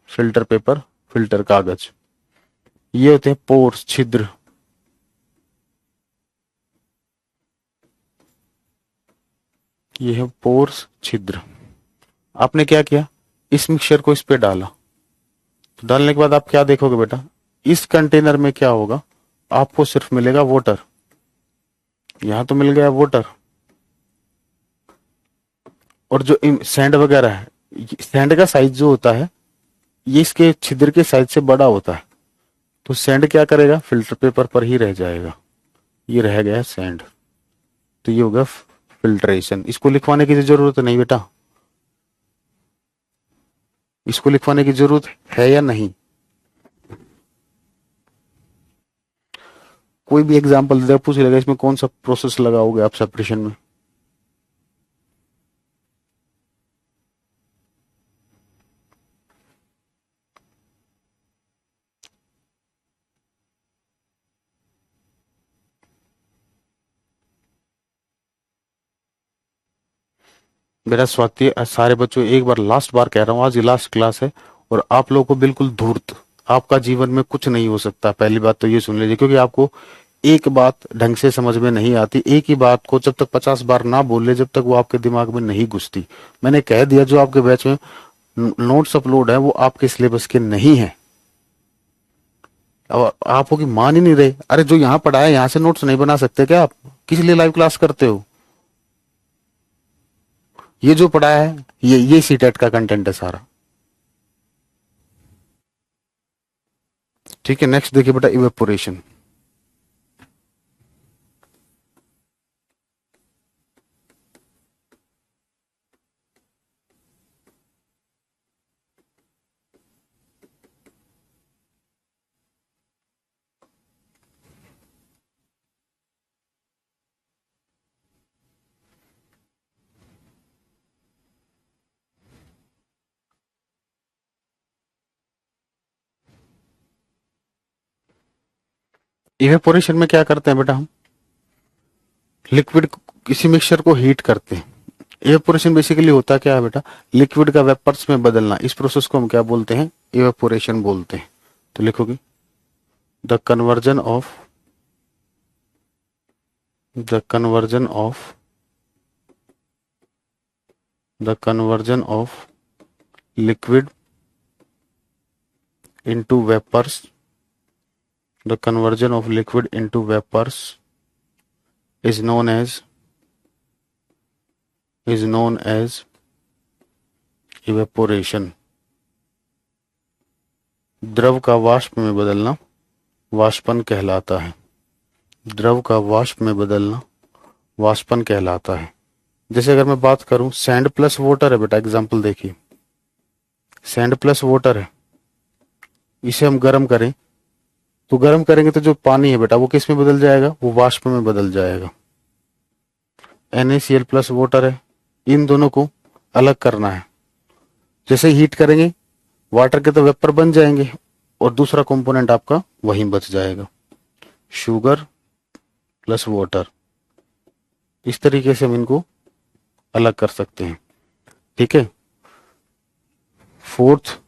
फिल्टर पेपर, फिल्टर कागज, ये होते हैं पोर्स, छिद्र। ये है पोर्स, छिद्र। आपने क्या किया, इस मिक्सचर को इस पे डाला, तो डालने के बाद आप क्या देखोगे बेटा, इस कंटेनर में क्या होगा, आपको सिर्फ मिलेगा वाटर। यहां तो मिल गया वाटर, और जो सैंड वगैरह है, सैंड का साइज जो होता है ये इसके छिद्र के साइज से बड़ा होता है, तो सैंड क्या करेगा, फिल्टर पेपर पर ही रह जाएगा। ये रह गया सैंड, तो ये होगा फिल्ट्रेशन। इसको लिखवाने की जरूरत नहीं बेटा, इसको लिखवाने की जरूरत है या नहीं। कोई भी एग्जांपल दे पूछ लेगा, इसमें कौन सा प्रोसेस लगाओगे आप सेपरेशन में। बेटा स्वाति, सारे बच्चों एक बार लास्ट बार कह रहा हूँ, आज ये लास्ट क्लास है, और आप लोगों को बिल्कुल धूर्त, आपका जीवन में कुछ नहीं हो सकता। पहली बात तो ये सुन लीजिए, क्योंकि आपको एक बात ढंग से समझ में नहीं आती, एक ही बात को जब तक 50 बार ना बोल ले, जब तक वो आपके दिमाग में नहीं घुसती। मैंने कह दिया, जो आपके बैच में नोट्स अपलोड है वो आपके सिलेबस के नहीं है। अब आप हो कि मान ही नहीं रहे, अरे जो यहाँ पढ़ा है यहाँ से नोट्स नहीं बना सकते क्या आप, किस लिए लाइव क्लास करते हो। ये जो पढ़ा है ये सीटेट का कंटेंट है सारा। ठीक है, नेक्स्ट देखिए बेटा इवेपोरेशन। इवेपोरेशन में क्या करते हैं बेटा, हम लिक्विड किसी मिक्सचर को हीट करते हैं। इवेपोरेशन बेसिकली होता क्या है बेटा, लिक्विड का वेपर्स में बदलना, इस प्रोसेस को हम क्या बोलते हैं, इवेपोरेशन बोलते हैं। तो लिखोगे the conversion of the conversion of liquid into vapors, the conversion of liquid into vapors is known as evaporation. द्रव का वाष्प में बदलना वाष्पन कहलाता है। द्रव का वाष्प में बदलना वाष्पन कहलाता है। जैसे अगर मैं बात करूं सैंड प्लस वाटर है बेटा, एग्जांपल देखिए, सैंड प्लस वाटर है, इसे हम गर्म करें तो गर्म करेंगे तो जो पानी है बेटा वो किस में बदल जाएगा, वो वाष्प में बदल जाएगा। NaCl प्लस वाटर है, इन दोनों को अलग करना है। जैसे हीट करेंगे वाटर के तो वेपर बन जाएंगे और दूसरा कंपोनेंट आपका वहीं बच जाएगा, शुगर प्लस वाटर। इस तरीके से हम इनको अलग कर सकते हैं। ठीक है। Fourth,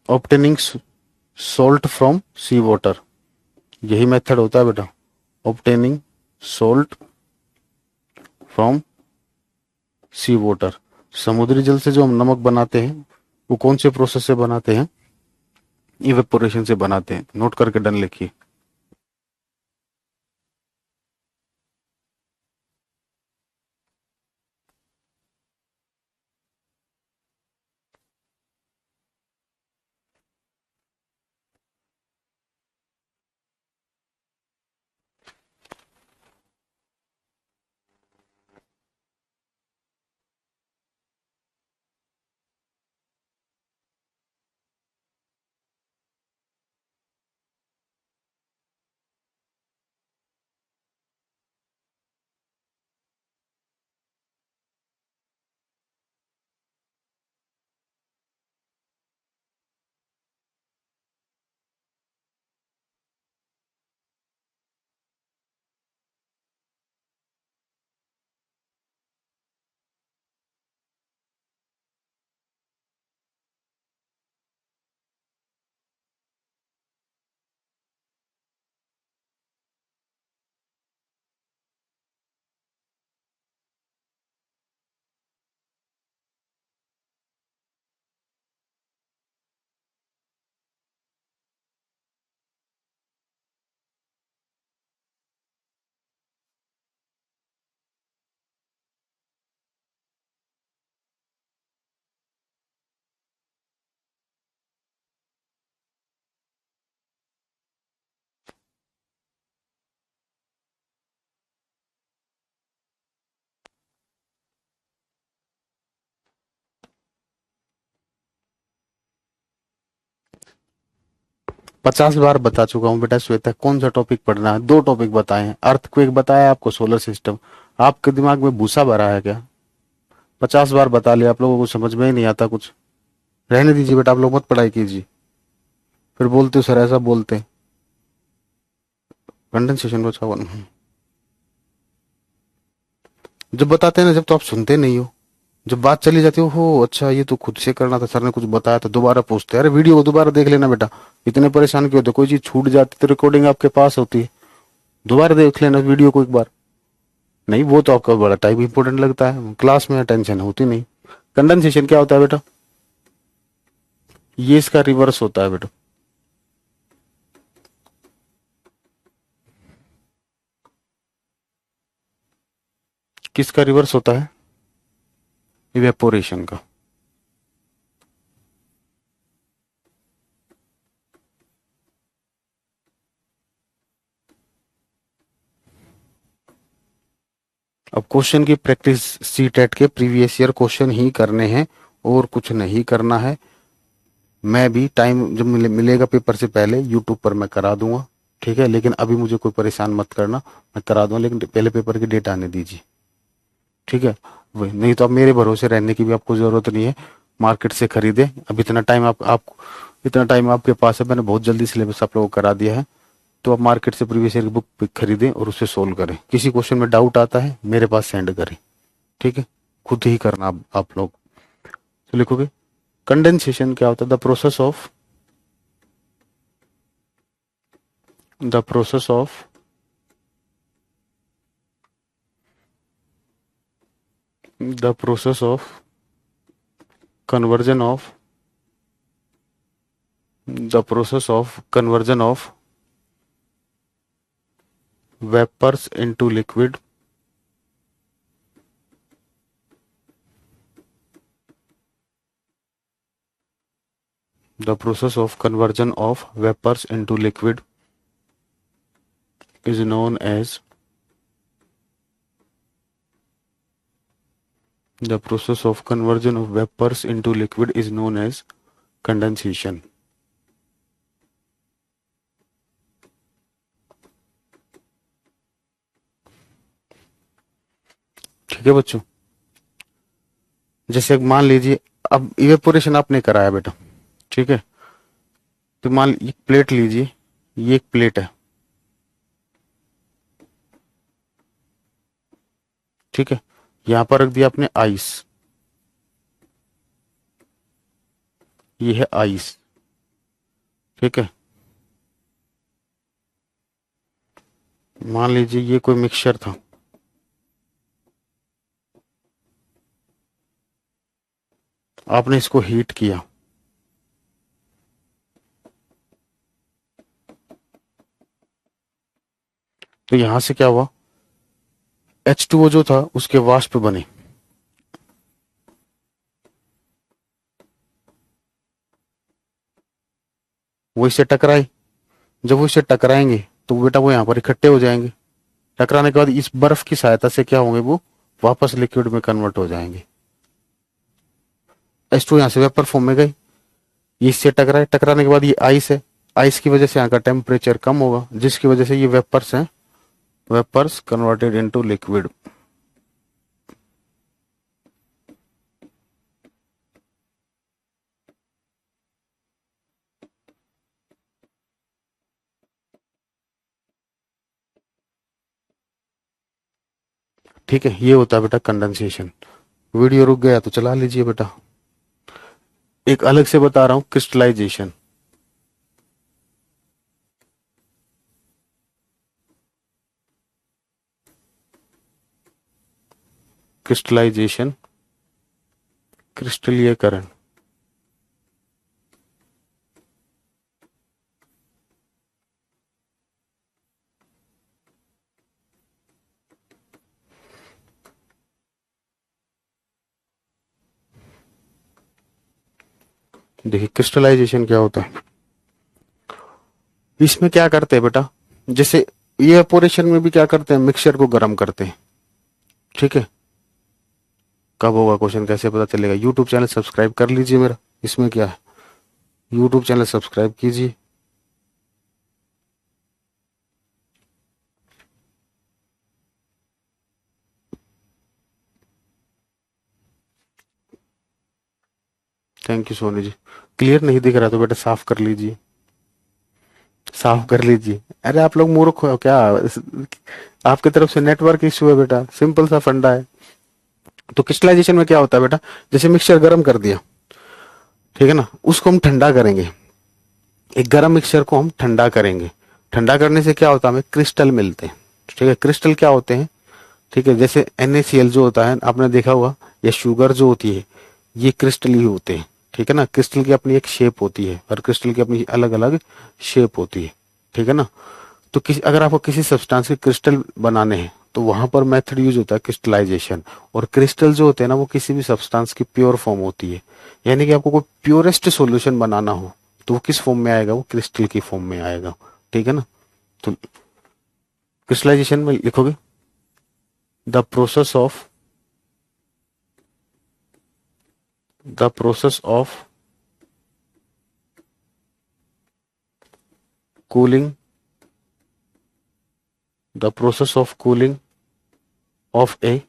obtaining salt from sea water, यही मेथड होता है बेटा, obtaining salt from sea water. समुद्री जल से जो हम नमक बनाते हैं वो कौन से प्रोसेस से बनाते हैं, इवेपोरेशन से बनाते हैं। नोट करके डन लिखिए। पचास बार बता चुका हूं बेटा श्वेता, कौन सा टॉपिक पढ़ना है। दो टॉपिक बताए हैं, अर्थक्वेक बताया आपको, सोलर सिस्टम। आपके दिमाग में भूसा भरा है क्या? 50 बार बता लिया, आप लोगों को समझ में ही नहीं आता कुछ। रहने दीजिए बेटा, आप लोग मत पढ़ाई कीजिए, फिर बोलते हो सर ऐसा बोलते हैं। कंडेंसेशन बचा हुआ जब बताते हैं ना, जब तो आप सुनते नहीं हो। जब बात चली जाती हो अच्छा ये तो खुद से करना था, सर ने कुछ बताया था, दोबारा पूछते हैं। अरे वीडियो को दोबारा देख लेना बेटा, इतने परेशान क्यों होते? कोई चीज छूट जाती तो रिकॉर्डिंग आपके पास होती है, दोबारा देख लेना वीडियो को एक बार। नहीं वो तो आपका बड़ा टाइम इंपॉर्टेंट लगता है, क्लास में टेंशन होती नहीं। कंडेंसेशन क्या होता है बेटा? ये इसका रिवर्स होता है बेटा। किसका रिवर्स होता है? इवेपोरेशन का। अब क्वेश्चन की प्रैक्टिस सीटेट के प्रीवियस ईयर क्वेश्चन ही करने हैं और कुछ नहीं करना है। मैं भी टाइम जब मिलेगा पेपर से पहले यूट्यूब पर मैं करा दूंगा, ठीक है। लेकिन अभी मुझे कोई परेशान मत करना, मैं करा दूंगा, लेकिन पहले पेपर की डेट आने दीजिए, ठीक है। वही नहीं तो अब मेरे भरोसे रहने की भी आपको जरूरत नहीं है, मार्केट से खरीदे। अब इतना टाइम आप इतना टाइम आपके पास है, मैंने बहुत जल्दी सिलेबस आप लोगों को करा दिया है। तो आप मार्केट से प्रीवियस ईयर की बुक खरीदें और उससे सोल्व करें। किसी क्वेश्चन में डाउट आता है मेरे पास सेंड करें, ठीक है। खुद ही करना आप लोग। तो लिखोगे कंडेंसेशन क्या होता है? The process of the process of conversion of the process of conversion of vapors into liquid the process of conversion of vapors into liquid is known as the process of conversion of vapors into liquid is known as condensation. ठीक है बच्चों, जैसे मान लीजिए अब इवेपोरेशन आपने कराया बेटा, ठीक है, तो मान एक प्लेट लीजिए, ये एक प्लेट है, ठीक है, यहां पर रख दिया आपने आइस, ये है आइस, ठीक है, मान लीजिए ये कोई मिक्सचर था, आपने इसको हीट किया, तो यहां से क्या हुआ, H2O जो था उसके वाष्प बने, वो इससे टकराए, जब वो इससे टकराएंगे तो बेटा वो यहाँ पर इकट्ठे हो जाएंगे, टकराने के बाद इस बर्फ की सहायता से क्या होंगे, वो वापस लिक्विड में कन्वर्ट हो जाएंगे। H2 यहाँ से वेपर फॉर्म में गई, ये इससे टकराए, टकराने के बाद ये आइस है, आइस की वजह से यहाँ का टेम्परेचर कम होगा, जिसकी वजह से ये वेपर्स हैं, वेपर्स कन्वर्टेड इनटू लिक्विड। ठीक है, ये होता है बेटा कंडेंसेशन। वीडियो रुक गया तो चला लीजिए बेटा। एक अलग से बता रहा हूं, क्रिस्टलाइजेशन। क्रिस्टलाइजेशन, क्रिस्टलीयकरण। देखिए क्रिस्टलाइजेशन क्या होता है, इसमें क्या करते हैं बेटा, जैसे इवेपोरेशन में भी क्या करते हैं, मिक्सचर को गर्म करते हैं, ठीक है। कब होगा क्वेश्चन, कैसे पता चलेगा, यूट्यूब चैनल सब्सक्राइब कर लीजिए मेरा, इसमें क्या है, यूट्यूब चैनल सब्सक्राइब कीजिए। थैंक यू सोनी जी। क्लियर नहीं दिख रहा तो बेटा साफ कर लीजिए, साफ कर लीजिए। अरे आप लोग मूर्ख हो क्या, आपकी तरफ से नेटवर्क इश्यू है बेटा, सिंपल सा फंडा है। तो क्रिस्टलाइजेशन में क्या होता है बेटा, जैसे मिक्सचर गर्म कर दिया, ठीक है ना, उसको हम ठंडा करेंगे, एक गर्म मिक्सचर को हम ठंडा करेंगे, ठंडा करने से क्या होता है, हमें क्रिस्टल मिलते हैं, ठीक है। क्रिस्टल क्या होते हैं, ठीक है, जैसे NaCl जो होता है आपने देखा हुआ, या शुगर जो होती है, ये क्रिस्टल ही होते हैं, ठीक है ना। क्रिस्टल की अपनी एक शेप होती है, और क्रिस्टल की अपनी अलग अलग शेप होती है, ठीक है ना। तो किसी अगर आपको किसी सब्सटेंस के क्रिस्टल बनाने हैं तो वहां पर मेथड यूज होता है क्रिस्टलाइजेशन। और क्रिस्टल जो होते हैं ना, वो किसी भी सब्सटेंस की प्योर फॉर्म होती है, यानी कि आपको कोई प्योरेस्ट सॉल्यूशन बनाना हो तो वो किस फॉर्म में आएगा, वो क्रिस्टल की फॉर्म में आएगा, ठीक है ना। तो क्रिस्टलाइजेशन में लिखोगे the process of the process of cooling the process of cooling of A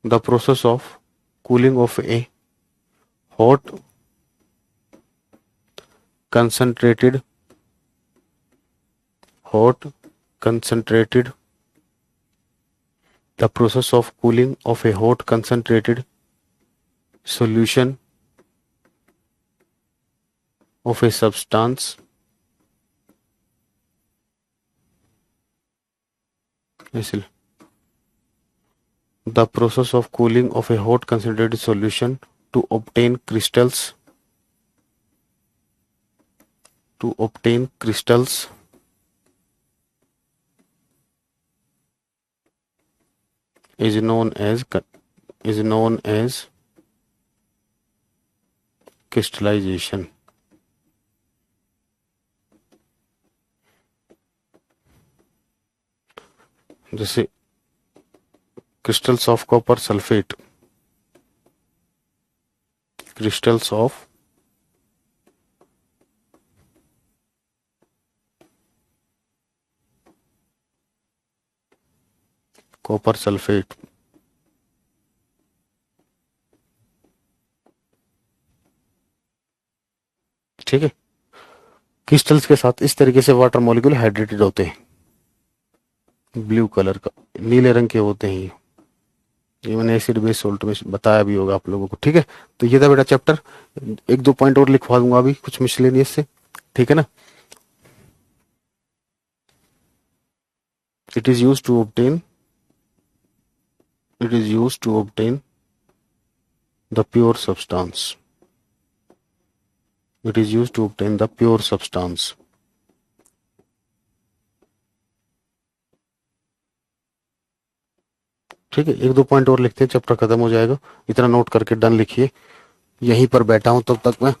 the process of cooling of a hot concentrated hot concentrated the process of cooling of a hot concentrated solution of a substance इसलिए the process of cooling of a hot concentrated solution to obtain crystals is known as crystallization. जैसे crystals of copper sulfate, crystals of copper sulphate, ठीक है। क्रिस्टल्स के साथ इस तरीके से वाटर मॉलिक्यूल हाइड्रेटेड होते हैं, ब्लू कलर का, नीले रंग के होते हैं ये मैंने एसिड बेस सोल्ट में बताया भी होगा आप लोगों को, ठीक है। तो ये था बेटा चैप्टर, एक दो पॉइंट और लिखवा दूंगा अभी कुछ मिसलेनियस से, ठीक है ना। It is use to obtain the pure substance, it is used to obtain the pure substance. ठीक है, एक दो पॉइंट और लिखते हैं, चैप्टर खत्म हो जाएगा। इतना नोट करके डन लिखिए, यहीं पर बैठा हूं तब तक मैं।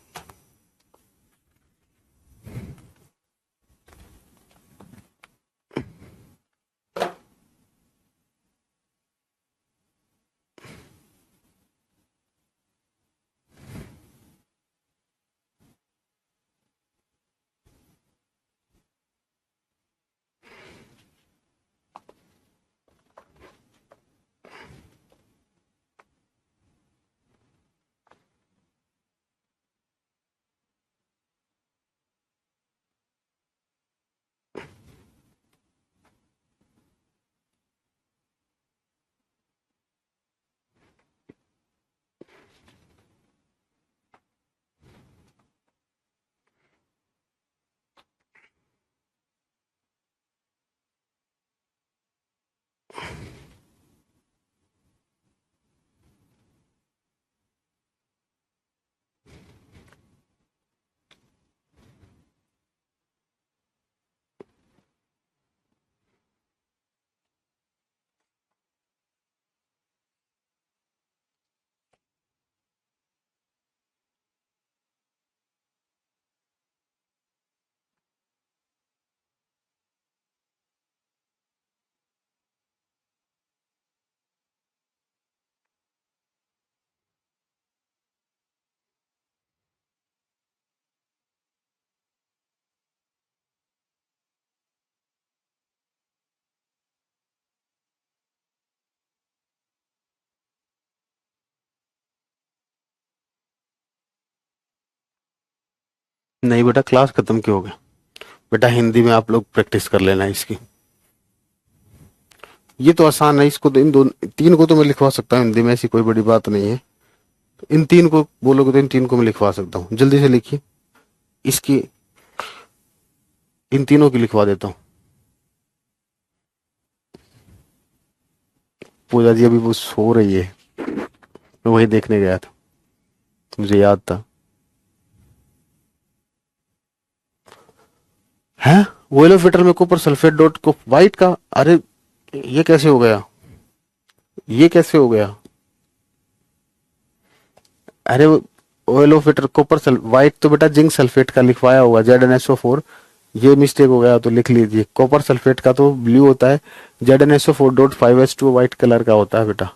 नहीं बेटा, क्लास खत्म क्यों हो गया बेटा, हिंदी में आप लोग प्रैक्टिस कर लेना इसकी। ये तो आसान है, इसको तो इन दोनों तीन को तो मैं लिखवा सकता हूँ हिंदी में, ऐसी कोई बड़ी बात नहीं है। इन तीन को बोलोगे तो इन तीन को मैं लिखवा सकता हूँ, जल्दी से लिखिए इसकी, इन तीनों की लिखवा देता हूँ। पूजा जी अभी वो सो रही है, मैं वही देखने गया था, मुझे याद था। है ऑयल ऑफ विटर में कॉपर सल्फेट डॉट को वाइट का, अरे ये कैसे हो गया, ये कैसे हो गया, अरे ऑयल ऑफ विटर कॉपर वाइट तो बेटा जिंक सल्फेट का लिखवाया होगा ZnSO4, ये मिस्टेक हो गया तो लिख लीजिए। कॉपर सल्फेट का तो ब्लू होता है, ZnSO4.5H2 व्हाइट कलर का होता है बेटा।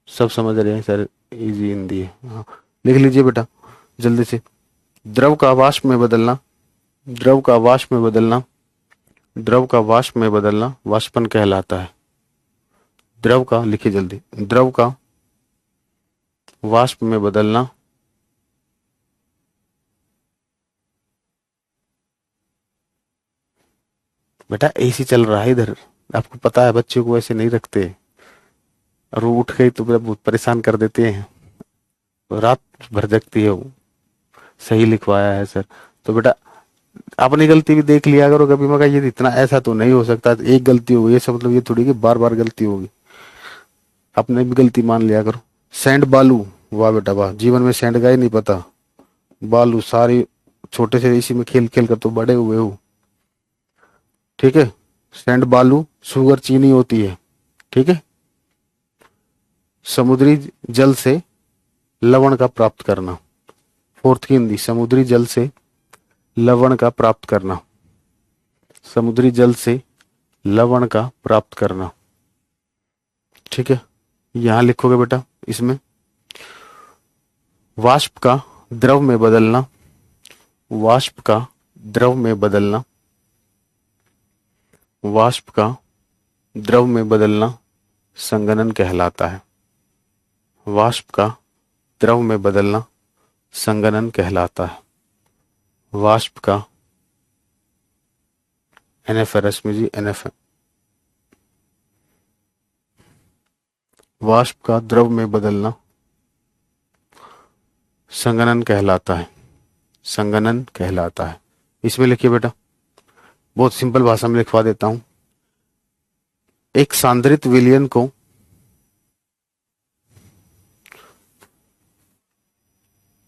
सब समझ रहे हैं सर, इजी हिंदी है। हाँ, लिख लीजिए बेटा जल्दी से। द्रव का वाष्प में बदलना, द्रव का वाष्प में बदलना, द्रव का वाष्प में बदलना वाष्पन कहलाता है। द्रव का लिखिए जल्दी, द्रव का वाष्प में बदलना बेटा एसी चल रहा है इधर, आपको पता है बच्चों को ऐसे नहीं रखते, और वो उठ गई तो बहुत परेशान कर देते हैं, रात भर जगती है वो। सही लिखवाया है सर। तो बेटा अपनी गलती भी देख लिया करो कभी, मगर ये इतना ऐसा तो नहीं हो सकता एक गलती हो गई ऐसा मतलब ये थोड़ी कि बार बार गलती होगी, अपने भी गलती मान लिया करो। सैंड बालू, वाह बेटा वाह, जीवन में सैंड का ही नहीं पता, बालू सारी छोटे से इसी में खेल खेल कर तो बड़े हुए हो। ठीक है, सैंड बालू, शुगर चीनी होती है। ठीक है, समुद्री जल से लवण का प्राप्त करना। फोर्थ की हिंदी, समुद्री जल से लवण का प्राप्त करना, समुद्री जल से लवण का प्राप्त करना। ठीक है, यहां लिखोगे बेटा इसमें वाष्प का द्रव में बदलना, वाष्प का द्रव में बदलना, वाष्प का द्रव में बदलना संघनन कहलाता है। वाष्प का द्रव में बदलना संघनन कहलाता है। वाष्प का NF रश्मि जी NF, वाष्प का द्रव में बदलना संघनन कहलाता है, संघनन कहलाता है। इसमें लिखिए बेटा, बहुत सिंपल भाषा में लिखवा देता हूं। एक सांद्रित विलयन को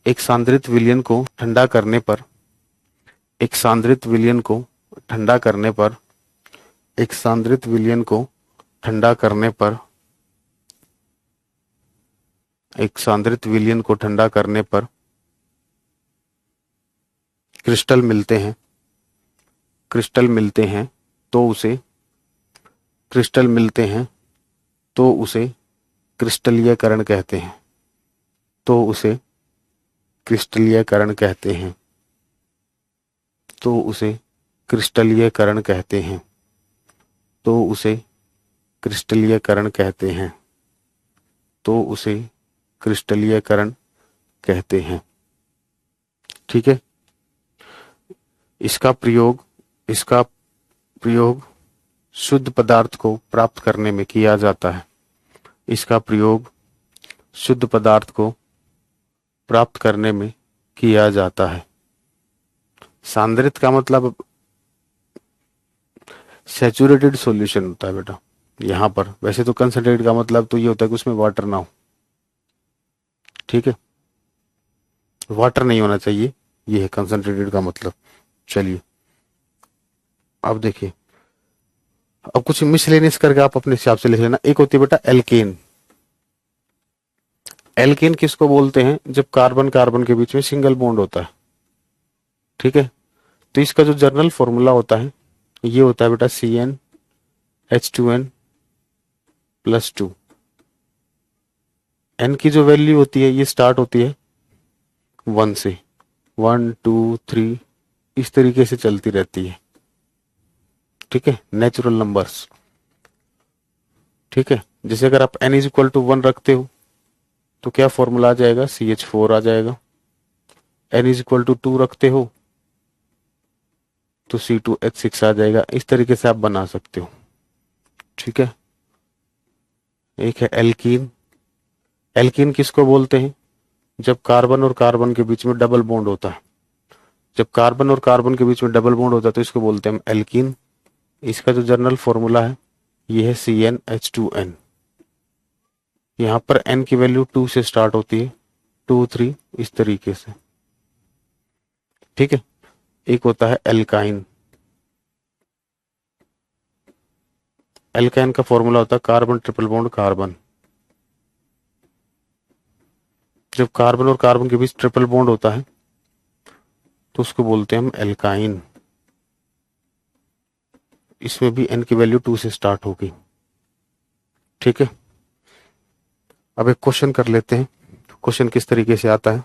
एक सांद्रित विलयन को ठंडा करने पर, एक सांद्रित विलयन को ठंडा करने पर, एक सांद्रित विलयन को ठंडा करने पर, एक सांद्रित विलयन को ठंडा करने पर क्रिस्टल मिलते हैं, क्रिस्टल मिलते हैं तो उसे, क्रिस्टल मिलते हैं तो उसे क्रिस्टलीयकरण कहते हैं, तो उसे क्रिस्टलीयकरण कहते हैं, तो उसे क्रिस्टलीयकरण कहते हैं, तो उसे क्रिस्टलीयकरण कहते हैं, तो उसे क्रिस्टलीयकरण कहते हैं। ठीक है, इसका प्रयोग शुद्ध पदार्थ को प्राप्त करने में किया जाता है। इसका प्रयोग शुद्ध पदार्थ को प्राप्त करने में किया जाता है। सांद्रित का मतलब सैचुरेटेड सॉल्यूशन होता है बेटा यहां पर। वैसे तो कंसंट्रेटेड का मतलब तो ये होता है कि उसमें वाटर ना हो। ठीक है, वाटर नहीं होना चाहिए, ये है कंसंट्रेटेड का मतलब। चलिए अब देखिए, अब कुछ मिसलेनियस करके आप अपने हिसाब से लिख लेना। एक होती है बेटा एल्केन। एल्केन किसको बोलते हैं? जब कार्बन कार्बन के बीच में सिंगल बॉन्ड होता है। ठीक है, तो इसका जो जर्नल फॉर्मूला होता है ये होता है बेटा CnH2n+2। एन की जो वैल्यू होती है ये स्टार्ट होती है 1 से, 1 2 3 इस तरीके से चलती रहती है। ठीक है, नेचुरल नंबर्स। ठीक है, जैसे अगर आप n=1 रखते हो तो क्या फॉर्मूला आ जाएगा? CH4 आ जाएगा। n=2 रखते हो तो C2H6 आ जाएगा। इस तरीके से आप बना सकते हो। ठीक है, एक है एल्कीन। एल्कीन किसको बोलते हैं? जब कार्बन और कार्बन के बीच में डबल बॉन्ड होता है। जब कार्बन और कार्बन के बीच में डबल बॉन्ड होता है तो इसको बोलते हैं हम एल्कीन। इसका जो जनरल फॉर्मूला है ये है CnH2n। यहां पर n की वैल्यू 2 से स्टार्ट होती है, 2 3 इस तरीके से। ठीक है, एक होता है एल्काइन। एल्काइन का फॉर्मूला होता है कार्बन ट्रिपल बॉन्ड कार्बन। जब कार्बन और कार्बन के बीच ट्रिपल बॉन्ड होता है तो उसको बोलते हैं हम एल्काइन। इसमें भी n की वैल्यू 2 से स्टार्ट होगी। ठीक है, अब एक क्वेश्चन कर लेते हैं। क्वेश्चन किस तरीके से आता है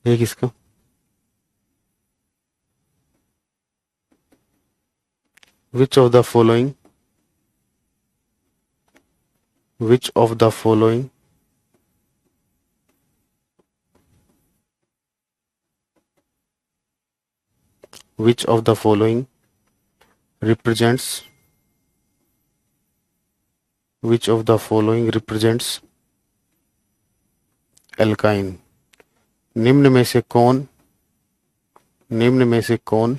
एक इसका, which of the following, which of the following which of the following represents, which of the following represents alkyne। निम्न में से कौन निम्न में से कौन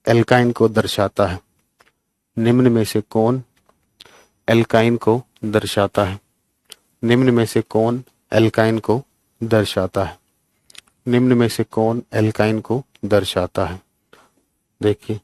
एल्काइन को दर्शाता है? निम्न में से कौन एल्काइन को दर्शाता है? निम्न में से कौन एल्काइन को दर्शाता है? निम्न में से कौन एल्काइन को दर्शाता है? देखिए,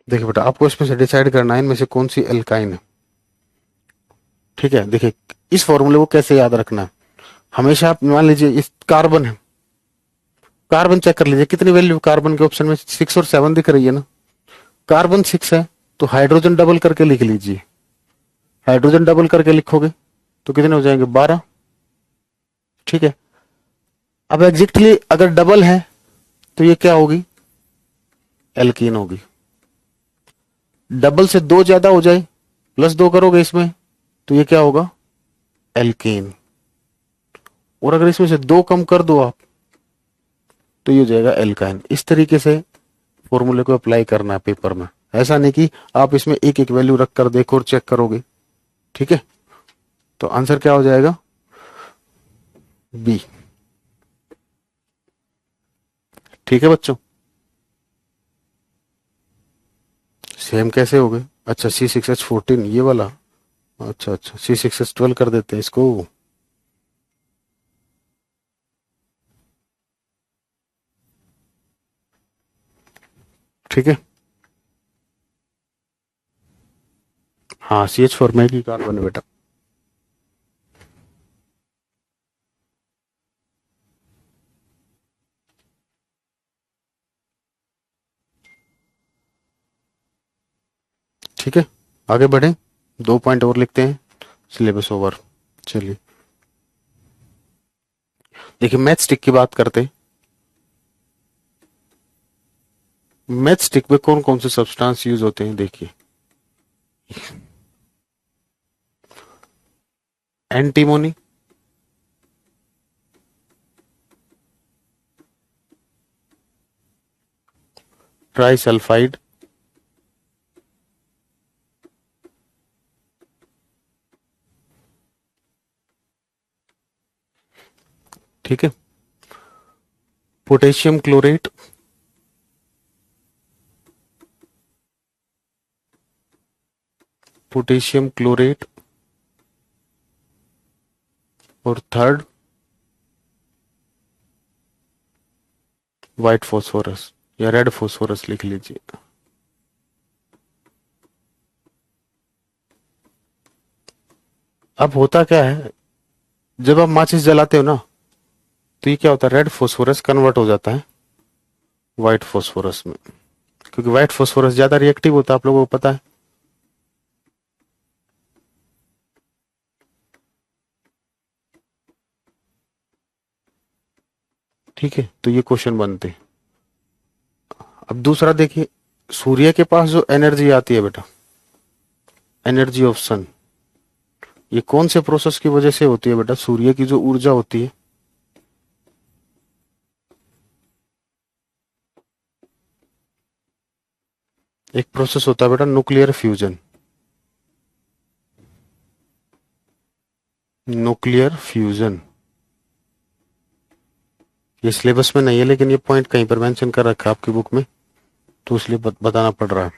देखिए बेटा, आपको इसमें से डिसाइड करना है इनमें से कौन सी एल्काइन है। ठीक है, देखिए इस फॉर्मूले को कैसे याद रखना है। हमेशा आप मान लीजिए इस कार्बन है, कार्बन चेक कर लीजिए कितनी वैल्यू कार्बन के ऑप्शन में 6 और 7 दिख रही है ना। कार्बन 6 है तो हाइड्रोजन डबल करके लिख लीजिए। हाइड्रोजन डबल करके लिखोगे तो कितने हो जाएंगे? 12। ठीक है, अब एग्जैक्टली अगर डबल है तो ये क्या होगी? एल्कीन होगी। डबल से 2 ज्यादा हो जाए, प्लस 2 करोगे इसमें तो ये क्या होगा? एल्केन। और अगर इसमें से 2 कम कर दो आप तो ये हो जाएगा एल्काइन। इस तरीके से फॉर्मूले को अप्लाई करना है पेपर में। ऐसा नहीं कि आप इसमें एक एक वैल्यू रख कर देखो और चेक करोगे। ठीक है, तो आंसर क्या हो जाएगा? बी। ठीक है बच्चों, सेम कैसे हो गए? अच्छा, C6H14 ये वाला। अच्छा अच्छा, C6H12 कर देते हैं इसको। ठीक है, हाँ CH4 में ही कार्बन है बेटा। ठीक है, आगे बढ़े, 2 पॉइंट और लिखते हैं, सिलेबस ओवर। चलिए देखिए, मैथ स्टिक की बात करते हैं। मैथ स्टिक में कौन कौन से सब्सटेंस यूज होते हैं? देखिए, एंटीमोनी, ट्राइसल्फाइड, ठीक है, पोटेशियम क्लोरेट, पोटेशियम क्लोरेट, और थर्ड व्हाइट फॉस्फोरस या रेड फॉस्फोरस लिख लीजिए। अब होता क्या है, जब आप माचिस जलाते हो ना तो ये क्या होता है? रेड फॉस्फोरस कन्वर्ट हो जाता है व्हाइट फॉस्फोरस में, क्योंकि व्हाइट फॉस्फोरस ज्यादा रिएक्टिव होता है, आप लोगों को पता है। ठीक है, तो ये क्वेश्चन बनते हैं। अब दूसरा देखिए, सूर्य के पास जो एनर्जी आती है बेटा, एनर्जी ऑफ सन, ये कौन से प्रोसेस की वजह से होती है बेटा? सूर्य की जो ऊर्जा होती है, एक प्रोसेस होता है बेटा न्यूक्लियर फ्यूजन। न्यूक्लियर फ्यूजन, ये सिलेबस में नहीं है लेकिन ये पॉइंट कहीं पर मेंशन कर रखा है आपकी बुक में, तो इसलिए बताना पड़ रहा है।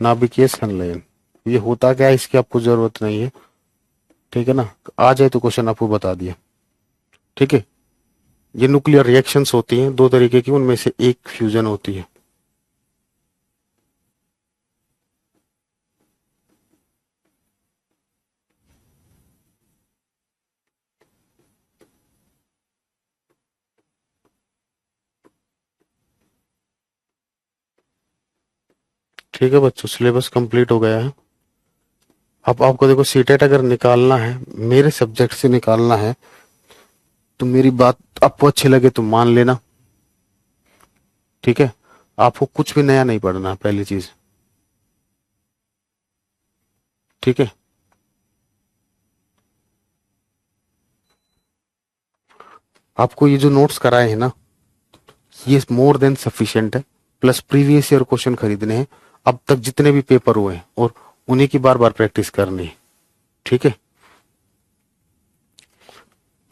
नाभिकीय संलयन, ये होता क्या है इसकी आपको जरूरत नहीं है। ठीक है ना, आ जाए तो क्वेश्चन आपको बता दिया। ठीक है, ये न्यूक्लियर रिएक्शंस होती हैं 2 तरीके की, उनमें से एक फ्यूजन होती है। ठीक है बच्चों, सिलेबस कंप्लीट हो गया है। अब आपको देखो, सीटेट अगर निकालना है, मेरे सब्जेक्ट से निकालना है, तो मेरी बात आपको अच्छी लगे तो मान लेना। ठीक है, आपको कुछ भी नया नहीं पढ़ना, पहली चीज। ठीक है, आपको ये जो नोट्स कराए हैं ना, ये मोर देन सफिशिएंट है, प्लस प्रीवियस ईयर क्वेश्चन खरीदने हैं अब तक जितने भी पेपर हुए हैं, और उन्हीं की बार बार प्रैक्टिस करनी है। ठीक है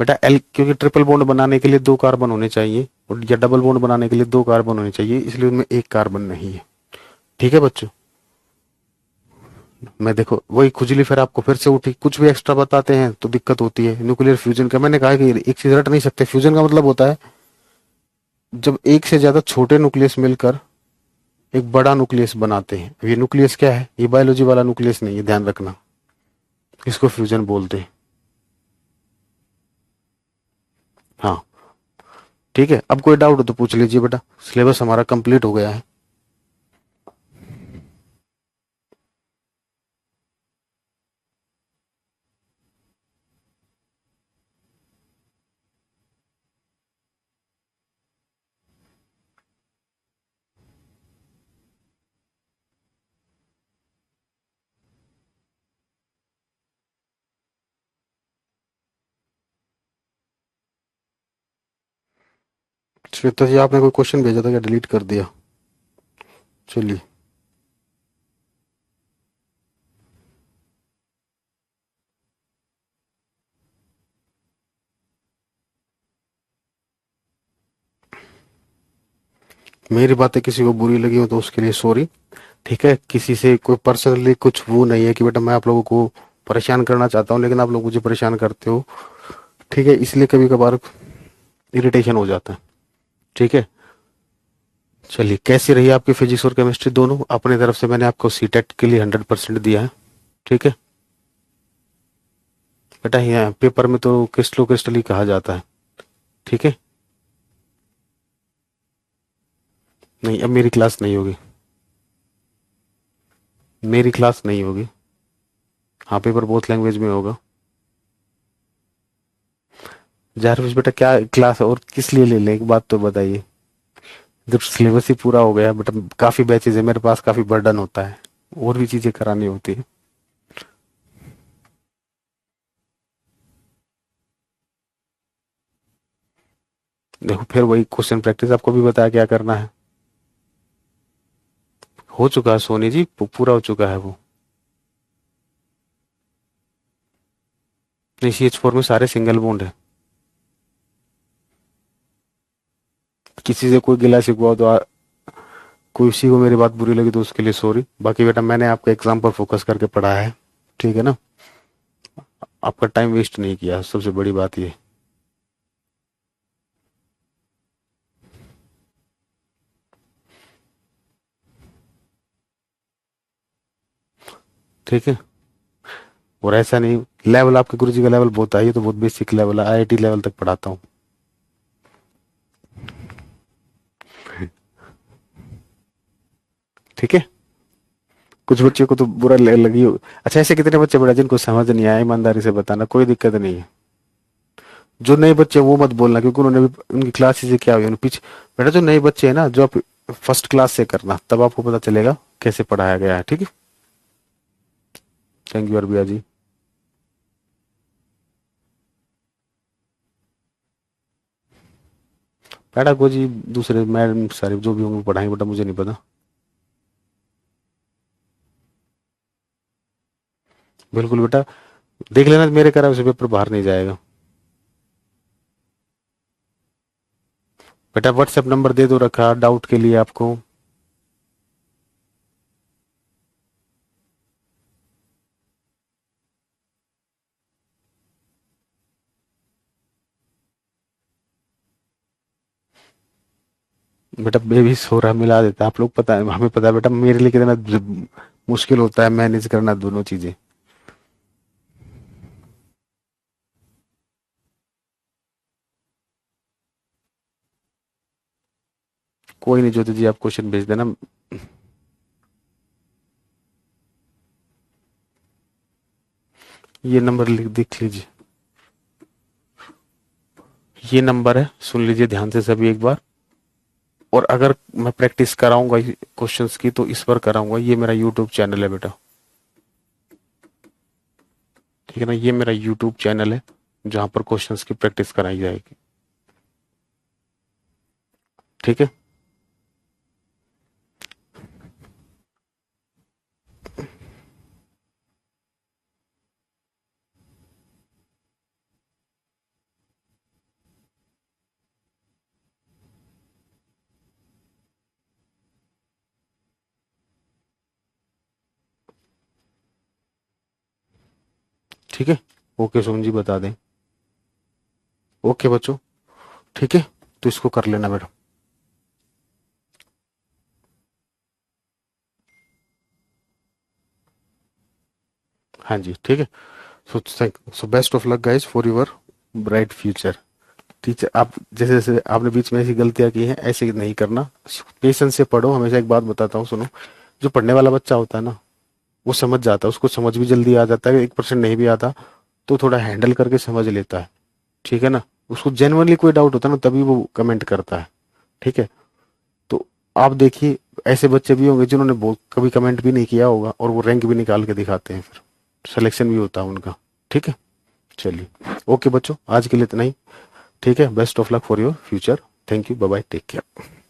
बेटा, एल क्योंकि ट्रिपल बॉन्ड बनाने के लिए 2 कार्बन होने चाहिए, और या डबल बॉन्ड बनाने के लिए 2 कार्बन होने चाहिए, इसलिए उनमें 1 कार्बन नहीं है। ठीक है बच्चों, मैं देखो वही खुजली फिर आपको फिर से उठी, कुछ भी एक्स्ट्रा बताते हैं तो दिक्कत होती है। न्यूक्लियर फ्यूजन का मैंने कहा कि एक चीज रट नहीं सकते, फ्यूजन का मतलब होता है जब एक से ज्यादा छोटे न्यूक्लियस मिलकर एक बड़ा न्यूक्लियस बनाते हैं। अब ये न्यूक्लियस क्या है, ये बायोलॉजी वाला न्यूक्लियस नहीं है, ध्यान रखना, इसको फ्यूजन बोलते हैं। हाँ ठीक है, अब कोई डाउट हो तो पूछ लीजिए बेटा, सिलेबस हमारा कंप्लीट हो गया है। श्वेता जी आपने कोई क्वेश्चन भेजा था क्या, डिलीट कर दिया? चलिए, मेरी बातें किसी को बुरी लगी हो तो उसके लिए सॉरी। ठीक है, किसी से कोई पर्सनली कुछ वो नहीं है कि बेटा मैं आप लोगों को परेशान करना चाहता हूँ, लेकिन आप लोग मुझे परेशान करते हो। ठीक है, इसलिए कभी कभार इरिटेशन हो जाता है। ठीक है, चलिए, कैसी रही आपकी फिजिक्स और केमिस्ट्री दोनों? अपनी तरफ से मैंने आपको सीटेट के लिए 100% दिया है। ठीक है बेटा, यहाँ पेपर में तो क्रिस्टलो क्रिस्टल ही कहा जाता है। ठीक है, नहीं अब मेरी क्लास नहीं होगी, मेरी क्लास नहीं होगी। हाँ, पेपर बोथ लैंग्वेज में होगा। जारविश बेटा क्या क्लास और किस लिए ले लें, एक बात तो बताइए। जब सिलेबस ही पूरा हो गया बेटा, काफी बैचेज है मेरे पास, काफी बर्डन होता है, और भी चीजें करानी होती है। देखो फिर वही क्वेश्चन प्रैक्टिस आपको भी बताया क्या करना है। हो चुका है सोनी जी, पूरा हो चुका है वो। नहीं, CH4 में सारे सिंगल बॉन्ड है। किसी से कोई गिला शिकवा हो तो कोई उसी को मेरी बात बुरी लगी तो उसके लिए सॉरी। बाकी बेटा मैंने आपके एग्जाम पर फोकस करके पढ़ा है। ठीक है ना, आपका टाइम वेस्ट नहीं किया, सबसे बड़ी बात ये। ठीक है, और ऐसा नहीं, लेवल आपके गुरु जी का लेवल बहुत है, ये तो बहुत बेसिक लेवल है, IIT लेवल तक पढ़ाता हूँ। ठीक है, कुछ बच्चों को तो बुरा लगी हो। अच्छा, ऐसे कितने बच्चे बेटा जिनको समझ नहीं आया, ईमानदारी से बताना, कोई दिक्कत नहीं है। जो नए बच्चे वो मत बोलना, क्योंकि उन्होंने भी उनकी क्लास से क्या हुई पीछे। बेटा जो नए बच्चे हैं ना, जो आप फर्स्ट क्लास से करना, तब आपको पता चलेगा कैसे पढ़ाया गया है। ठीक है, थैंक यू अरबिया जी। बेटा को जी दूसरे मैडम सारे जो भी होंगे पढ़ाएंगे बेटा, मुझे नहीं पता। बिल्कुल बेटा, देख लेना मेरे कराए से पेपर बाहर नहीं जाएगा। बेटा व्हाट्सएप नंबर दे दो रखा डाउट के लिए आपको। बेटा बेबी सो रहा, मिला देता है, आप लोग पता है, हमें पता है बेटा मेरे लिए कितना मुश्किल होता है मैनेज करना दोनों चीजें। कोई नहीं ज्योति जी, आप क्वेश्चन भेज देना। ये नंबर लिख देख लीजिए, ये नंबर है, सुन लीजिए ध्यान से सभी एक बार। और अगर मैं प्रैक्टिस कराऊंगा क्वेश्चंस की तो इस पर कराऊंगा, ये मेरा यूट्यूब चैनल है बेटा। ठीक है ना, ये मेरा यूट्यूब चैनल है जहां पर क्वेश्चंस की प्रैक्टिस कराई जाएगी। ठीक है। ठीक है। ओके सोम जी बता दें। ओके बच्चों, ठीक है, तो इसको कर लेना बेटा। हाँ जी, ठीक है। So best of luck guys for your bright future. Teacher आप जैसे जैसे आपने बीच में ऐसी गलतियां की हैं ऐसे नहीं करना, पेशेंस से पढ़ो। हमेशा एक बात बताता हूँ सुनो, जो पढ़ने वाला बच्चा होता है ना, वो समझ जाता है, उसको समझ भी जल्दी आ जाता है। 1% नहीं भी आता तो थोड़ा हैंडल करके समझ लेता है, ठीक है ना। उसको जेन्युइनली कोई डाउट होता है ना, तभी वो कमेंट करता है, ठीक है। तो आप देखिए, ऐसे बच्चे भी होंगे जिन्होंने कभी कमेंट भी नहीं किया होगा और वो रैंक भी निकाल के दिखाते हैं, फिर सिलेक्शन भी होता है उनका, ठीक है। चलिए, ओके बच्चों, आज के लिए इतना ही। ठीक है, best of luck for your future. Thank you, bye bye, take care.